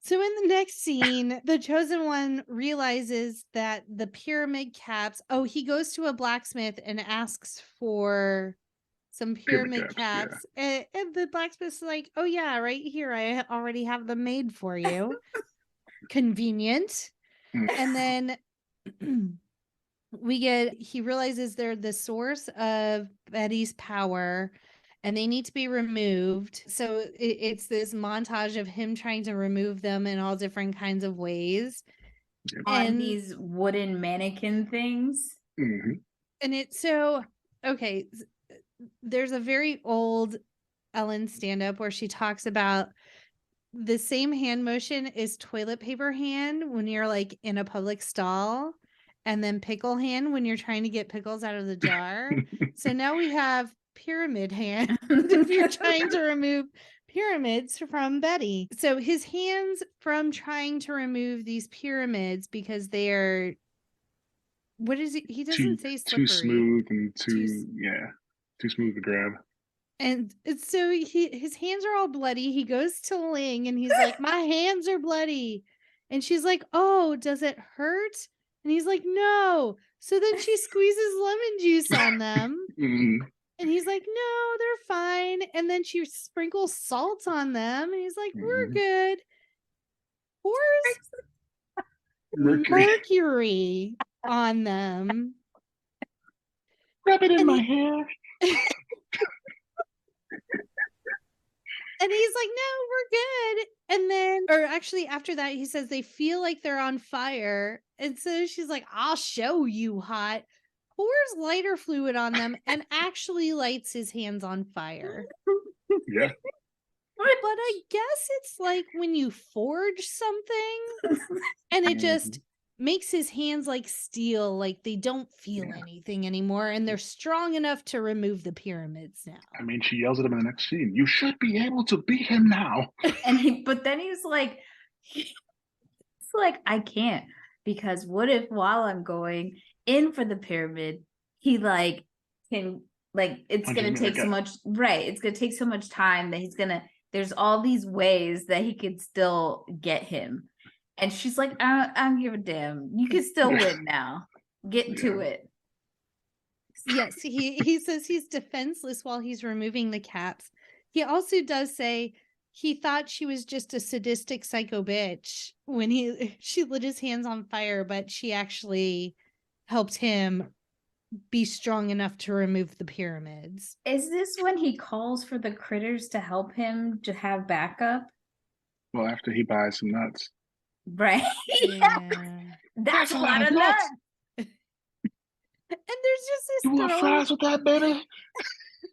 So in the next scene, the chosen one realizes that the pyramid caps. Oh, he goes to a blacksmith and asks for some pyramid caps. And the blacksmith's like, oh yeah, right here. I already have them made for you. Convenient. And then he realizes they're the source of Betty's power and they need to be removed. So it's this montage of him trying to remove them in all different kinds of ways. On these wooden mannequin things. Mm-hmm. And it's so, okay, there's a very old Ellen stand-up where she talks about the same hand motion is toilet paper hand when you're like in a public stall, and then pickle hand when you're trying to get pickles out of the jar. So now we have pyramid hand if you're trying to remove pyramids from Betty. So his hands from trying to remove these pyramids because they're, what is it? He doesn't say slippery. Too smooth and too smooth to grab. And so his hands are all bloody. He goes to Ling and he's like, my hands are bloody. And she's like, oh, does it hurt? And he's like, no. So then she squeezes lemon juice on them. Mm-hmm. And he's like, no, they're fine. And then she sprinkles salt on them. And he's like, we're good. Pours mercury on them. Rub it in my hair. And he's like, no, we're good. And then, or actually after that, he says they feel like they're on fire. And so she's like, I'll show you hot. Pours lighter fluid on them and actually lights his hands on fire. Yeah. But I guess it's like when you forge something and it just makes his hands like steel, like they don't feel anything anymore, and they're strong enough to remove the pyramids now. I mean, she yells at him in the next scene, "You should be able to beat him now." But then he's like, I can't, because what if while I'm going in for the pyramid, he like can like it's gonna take so much, right? It's gonna take so much time that there's all these ways that he could still get him. And she's like, I don't give a damn. You can still win now. Get to it. Yes, he says he's defenseless while he's removing the caps. He also does say he thought she was just a sadistic psycho bitch when she lit his hands on fire, but she actually helped him be strong enough to remove the pyramids. Is this when he calls for the critters to help him to have backup? Well, after he buys some nuts. Right. Yeah. That's a lot of nuts. And there's just this You want fries with that, baby?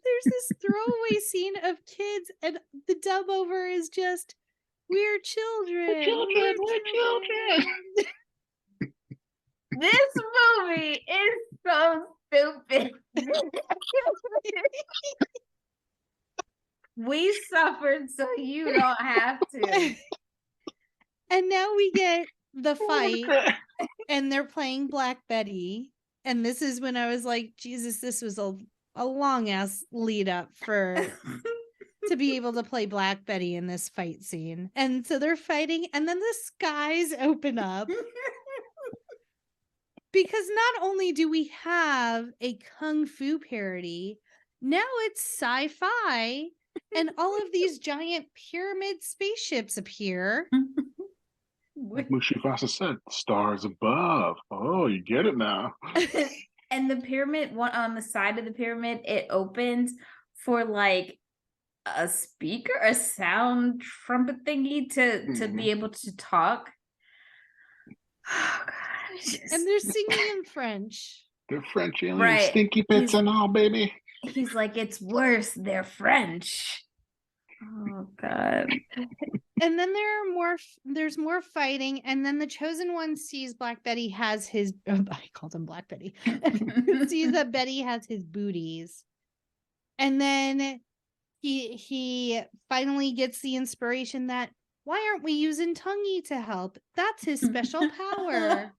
There's this throwaway scene of kids, and the dub over is just, "We're children. We're children. This movie is so stupid. We suffered so you don't have to. And now we get the fight, and they're playing Black Betty. And this is when I was like, Jesus, this was a long ass lead up to be able to play Black Betty in this fight scene. And so they're fighting, and then the skies open up. Because not only do we have a Kung Fu parody, now it's sci-fi, and all of these giant pyramid spaceships appear. Like Mushifasa said, stars above. Oh, you get it now. And the pyramid, one on the side of the pyramid, it opens for like a speaker, a sound trumpet thingy to be able to talk. Oh God. And they're singing in French. They're French aliens, right. Stinky pits and all, baby. He's like, it's worse. They're French. Oh God. And then there's more fighting, and then the chosen one sees Black Betty has his I called him Black Betty. Sees that Betty has his booties. And then he finally gets the inspiration that, why aren't we using Tungy to help? That's his special power.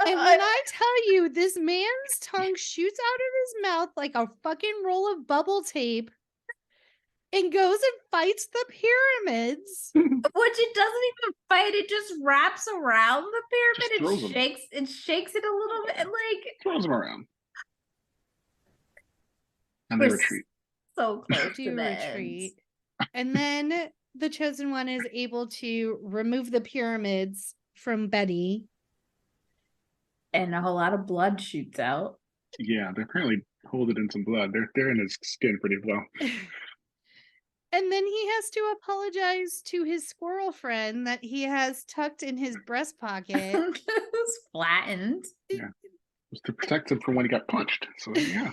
And when I tell you, this man's tongue shoots out of his mouth like a fucking roll of bubble tape and goes and fights the pyramids. Which it doesn't even fight, it just wraps around the pyramid and shakes it a little bit, like throws them around. And they retreat. So close to the retreat. And then the chosen one is able to remove the pyramids from Betty. And a whole lot of blood shoots out. Yeah, they're apparently holding in some blood. They're in his skin pretty well. And then he has to apologize to his squirrel friend that he has tucked in his breast pocket. It was flattened. Yeah. It was to protect him from when he got punched. So yeah.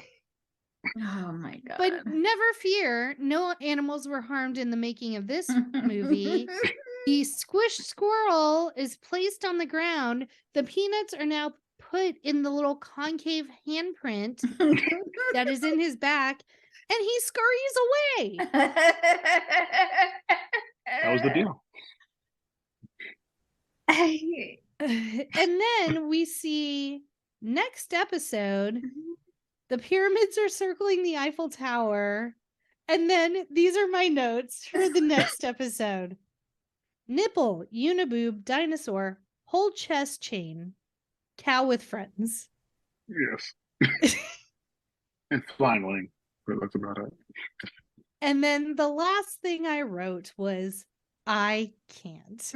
Oh my God. But never fear, no animals were harmed in the making of this movie. The squished squirrel is placed on the ground. The peanuts are now put in the little concave handprint that is in his back, and he scurries away. That was the deal. And then we see next episode, the pyramids are circling the Eiffel Tower. And then these are my notes for the next episode. Nipple, uniboob, dinosaur, whole chest chain, cow with friends. Yes. And flying wing. But that's about it. And then the last thing I wrote was, I can't.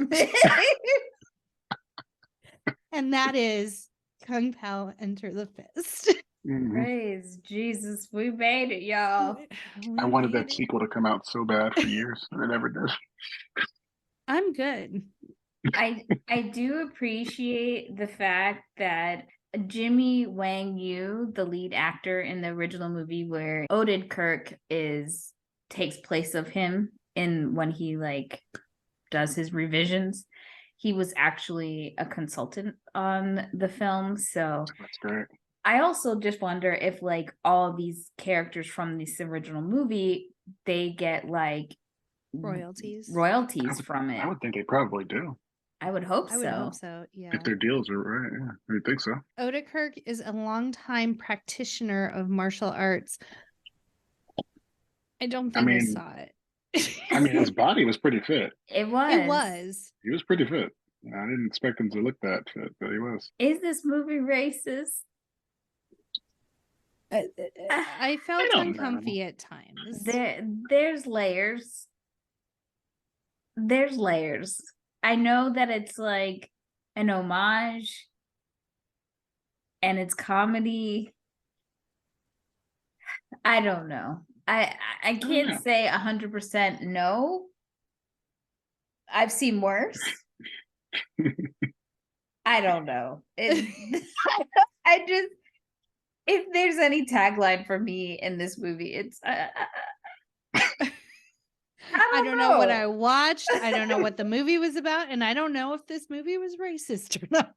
And that is Kung Pow Enter the Fist. Praise Jesus, we made it, y'all. I wanted that sequel to come out so bad for years, and it never did. I'm good. I do appreciate the fact that Jimmy Wang Yu, the lead actor in the original movie where Oedekerk takes place of him in when he like does his revisions, he was actually a consultant on the film. So That's great. I also just wonder if like all of these characters from this original movie, they get like Royalties from it. I would think they probably do. I would hope I would hope so. Yeah. If their deals are right, yeah, I would think so. Oedekerk is a longtime practitioner of martial arts. I don't think I saw it. I mean, his body was pretty fit. It was. It was. He was pretty fit. I didn't expect him to look that fit, but he was. Is this movie racist? I felt uncomfy at times. There's layers. There's layers. I know that it's like an homage and it's comedy. I don't know. I can't say 100% no. I've seen worse. I don't know. I just, if there's any tagline for me in this movie, it's I don't know what I watched. I don't know what the movie was about, and I don't know if this movie was racist or not.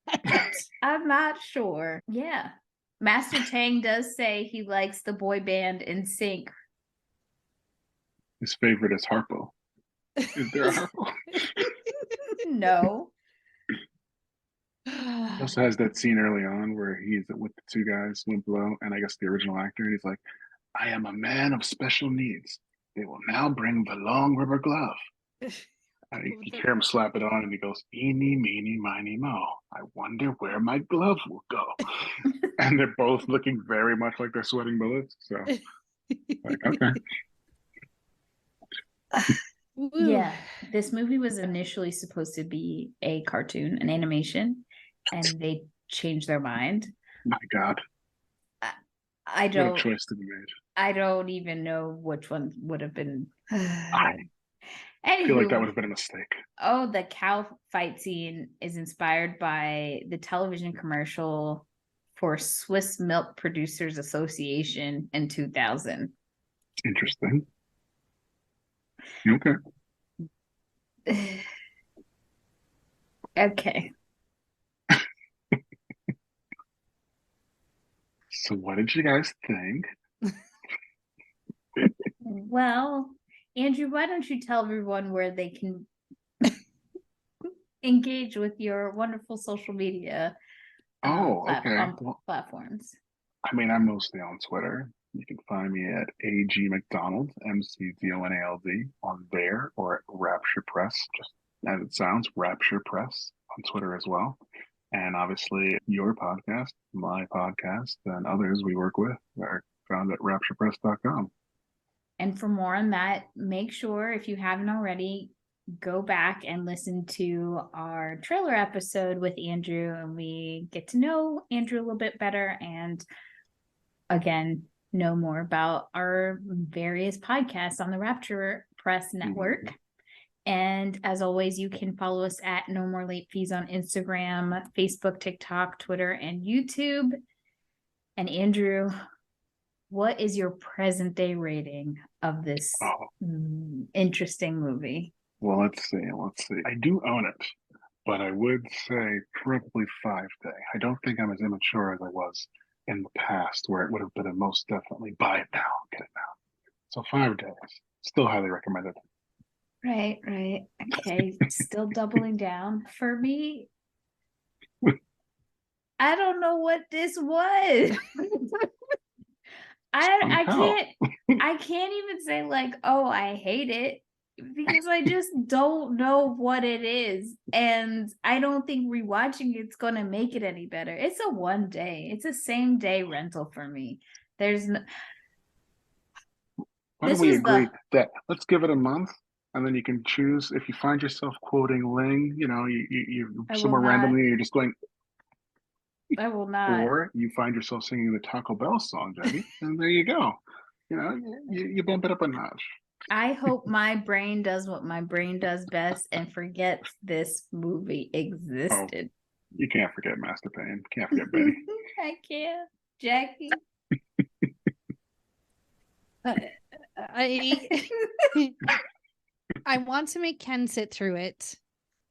I'm not sure. Yeah. Master Tang does say he likes the boy band NSYNC. His favorite is Harpo. Is there a Harpo? No. He also has that scene early on where he's with the two guys, Wimplo, and I guess the original actor. And he's like, I am a man of special needs. They will now bring the long rubber glove. You hear him slap it on and he goes, eeny, meeny, miny, mo. I wonder where my glove will go. And they're both looking very much like they're sweating bullets. So, like, okay. Yeah, this movie was initially supposed to be a cartoon, an animation, and they changed their mind. My God. I don't. What a choice to be made. I don't even know which one would have been. I feel like that would have been a mistake. Oh, the cow fight scene is inspired by the television commercial for Swiss Milk Producers Association in 2000. Interesting. Okay. Okay. So what did you guys think? Well, Andrew, why don't you tell everyone where they can engage with your wonderful social media platforms? I mean, I'm mostly on Twitter. You can find me at AG McDonald, McDonald, on there, or at Rapture Press, just as it sounds, Rapture Press on Twitter as well. And obviously, your podcast, my podcast, and others we work with are found at rapturepress.com. And for more on that, make sure, if you haven't already, go back and listen to our trailer episode with Andrew, and we get to know Andrew a little bit better, and again, know more about our various podcasts on the Rapture Press Network. And as always, you can follow us at No More Late Fees on Instagram, Facebook, TikTok, Twitter, and YouTube. And Andrew, what is your present day rating of this interesting movie? Well, let's see. I do own it, but I would say probably 5 day. I don't think I'm as immature as I was in the past, where it would have been a most definitely buy it now, get it now. So 5 days. Still highly recommended. Right. Okay. Still doubling down. For me, I don't know what this was. I can't even say like, oh, I hate it, because I just don't know what it is. And I don't think rewatching it's going to make it any better. It's a one day. It's a same day rental for me. There's no... Why don't we agree that let's give it a month, and then you can choose if you find yourself quoting Ling, you somewhere randomly, you're just going. I will not. Or you find yourself singing the Taco Bell song, Jackie, and there you go. You bump it up a notch. I hope my brain does what my brain does best and forgets this movie existed. Oh, you can't forget Master Payne. Can't forget Betty. I can't. Jackie. I want to make Ken sit through it.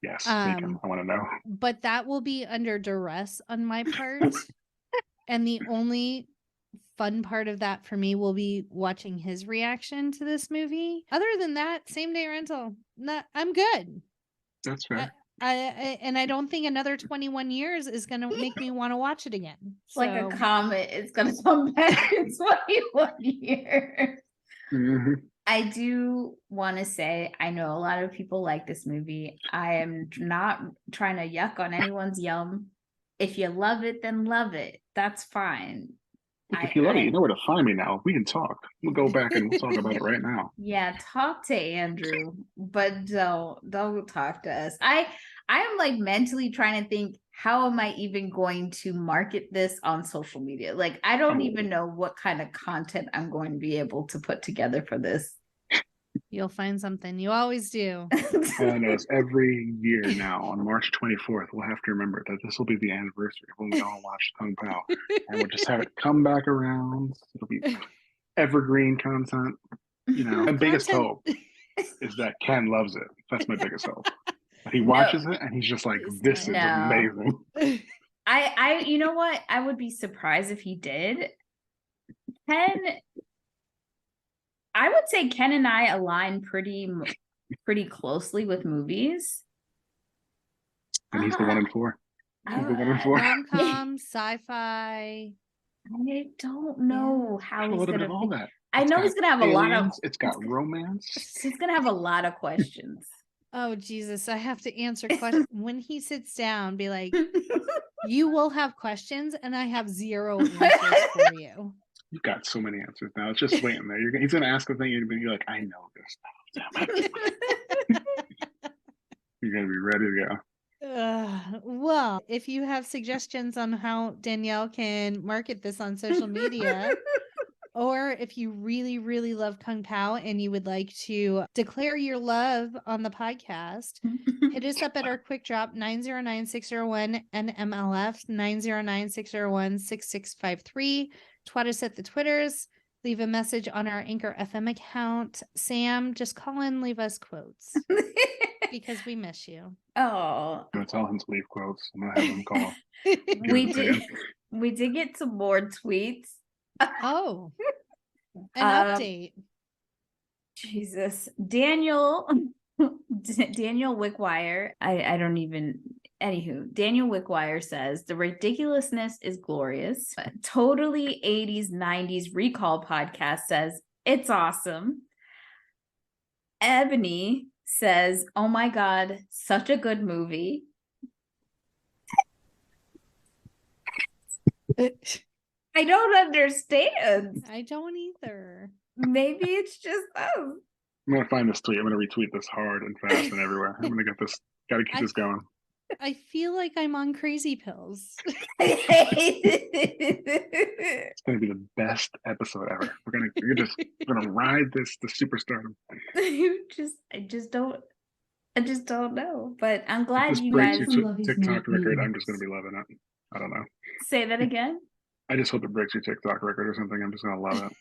Yes, take him. I want to know. But that will be under duress on my part. And the only fun part of that for me will be watching his reaction to this movie. Other than that, same day rental. I'm good. That's fair. And I don't think another 21 years is going to make me want to watch it again. It's like a comet. It's going to come back in 21 years. Mm-hmm. I do want to say, I know a lot of people like this movie. I am not trying to yuck on anyone's yum. If you love it, then love it. That's fine. If you love it, you know where to find me now. We can talk. We'll go back and we'll talk about it right now. Yeah, talk to Andrew, but don't talk to us. I am like mentally trying to think, how am I even going to market this on social media? Like, I don't even know what kind of content I'm going to be able to put together for this. You'll find something. You always do. I know it's every year now on March 24th. We'll have to remember that this will be the anniversary of when we all watched Kung Pow. And we'll just have it come back around. It'll be evergreen content. You know, my biggest hope is that Ken loves it. That's my biggest hope. He watches it and he's just like, this is amazing. I you know what? I would be surprised if he did. I would say Ken and I align pretty closely with movies. And he's the 1 in 4. He's the 1 in 4. Rom-com, sci-fi. I don't know how he's going to all that. I know he's going to have aliens, a lot of... It's got romance. He's going to have a lot of questions. Oh, Jesus. I have to answer questions. When he sits down, be like, you will have questions and I have 0 answers for you. You've got so many answers now. It's just waiting there. He's going to ask a thing and you're like, I know this now. You're going to be ready to go. Well, if you have suggestions on how Danielle can market this on social media, or if you really, really love Kung Pow and you would like to declare your love on the podcast, hit us up at our quick drop 909-601-NMLF 909-601-6653. Twat us at the Twitters. Leave a message on our Anchor FM account. Sam, just call in, leave us quotes because we miss you. Oh, I'm gonna tell him to leave quotes. I'm gonna have him call. We did get some more tweets. Oh, an update. Jesus, Daniel Wickwire. I don't even. Anywho, Daniel Wickwire says the ridiculousness is glorious. Totally 80s 90s recall podcast says it's awesome. Ebony says, oh my God, such a good movie. I don't understand. I don't either. Maybe it's just us. I'm gonna find this tweet. I'm gonna retweet this hard and fast and everywhere. I'm gonna get this. Gotta keep this going. I feel like I'm on crazy pills. It's gonna be the best episode ever. We're gonna ride the superstardom. I just don't know. But I'm glad you breaks guys your TikTok record. I'm just gonna be loving it. I don't know. Say that again. I just hope it breaks your TikTok record or something. I'm just gonna love it.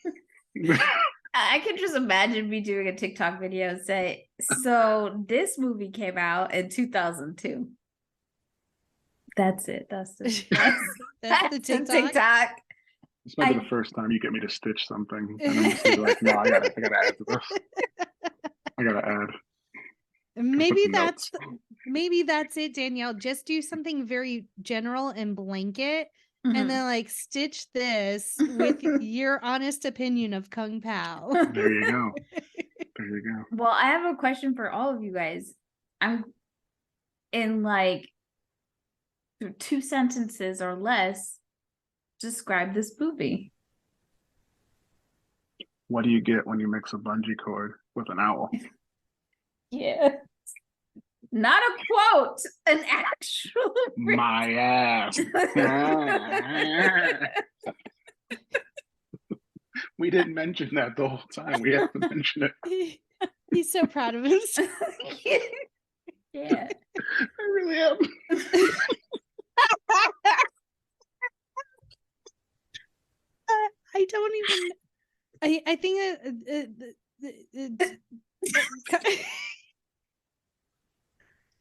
I can just imagine me doing a TikTok video and say, so this movie came out in 2002. That's it. That's the TikTok. This might be the first time you get me to stitch something. And I'm just gonna be like, no, I gotta add to this. I gotta add. Maybe that's it, Danielle. Just do something very general and blanket. Mm-hmm. And then like stitch this with your honest opinion of Kung Pow. There you go. There you go. Well, I have a question for all of you guys. I'm in like 2 sentences or less. Describe this movie. What do you get when you mix a bungee cord with an owl? Yeah. Not a quote, an actual. My ass. We didn't mention that the whole time. We have to mention it. He's so proud of himself. Yeah. I really am. I don't even. I think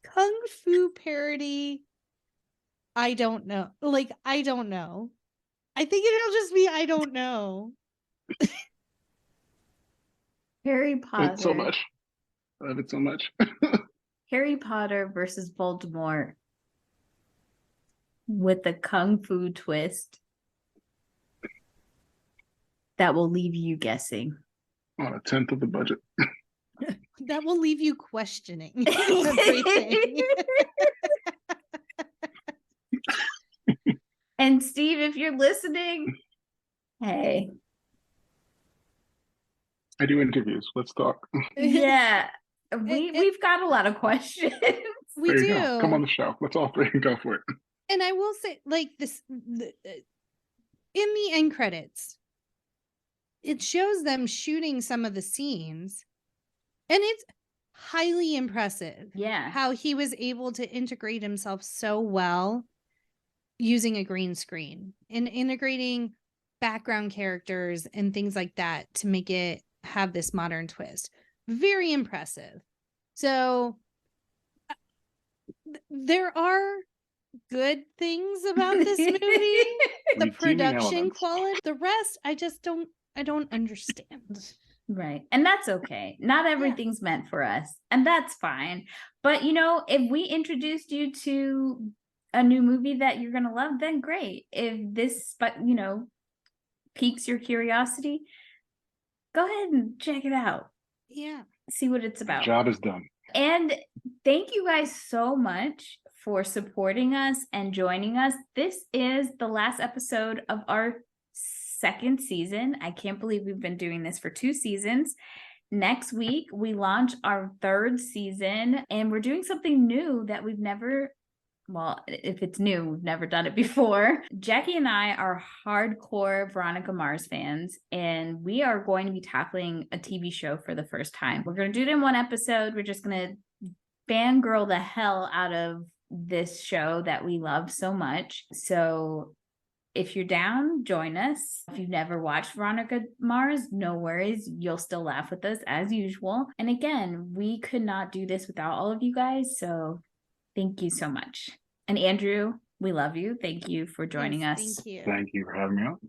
Kung parody. I don't know. Like, I don't know. I think it'll just be I don't know. Harry It's so Potter. much. I love it so much. Harry Potter versus Voldemort with a kung fu twist that will leave you guessing. On a tenth of the budget. That will leave you questioning everything. And Steve, if you're listening, hey. I do interviews. Let's talk. Yeah. We've got a lot of questions. We There you do. go. Come on the show. Let's all three go for it. And I will say, like, this in the end credits, it shows them shooting some of the scenes, and it's highly impressive. Yeah. How he was able to integrate himself so well using a green screen and integrating background characters and things like that to make it have this modern twist. Very impressive. So there are good things about this movie. The Redeeming production elements. quality. The rest, I don't understand. Right. And that's okay. Not everything's meant for us. And that's fine. But, you know, if we introduced you to a new movie that you're going to love, then great. If this, you know, piques your curiosity, go ahead and check it out. Yeah. See what it's about. Job is done. And thank you guys so much for supporting us and joining us. This is the last episode of our second season. I can't believe we've been doing this for 2 seasons. Next week, we launch our 3rd season, and we're doing something new that we've never, well, if it's new, we've never done it before. Jackie and I are hardcore Veronica Mars fans, and we are going to be tackling a TV show for the first time. We're going to do it in 1 episode. We're just going to fangirl the hell out of this show that we love so much. So if you're down, join us. If you've never watched Veronica Mars, no worries. You'll still laugh with us as usual. And again, we could not do this without all of you guys. So thank you so much. And Andrew, we love you. Thank you for joining us. Thank you. Thank you for having me on.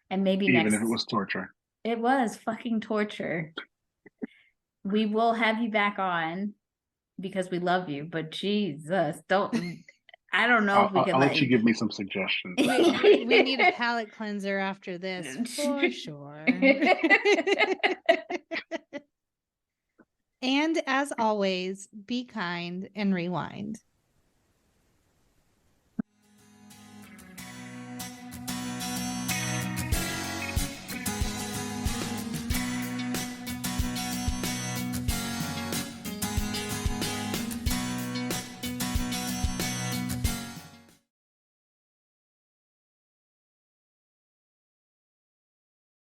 And maybe Even next. if it was torture. It was fucking torture. We will have you back on because we love you. But Jesus, I don't know if we can I'll let you give me some suggestions. We need a palate cleanser after this, for sure. And as always, be kind and rewind.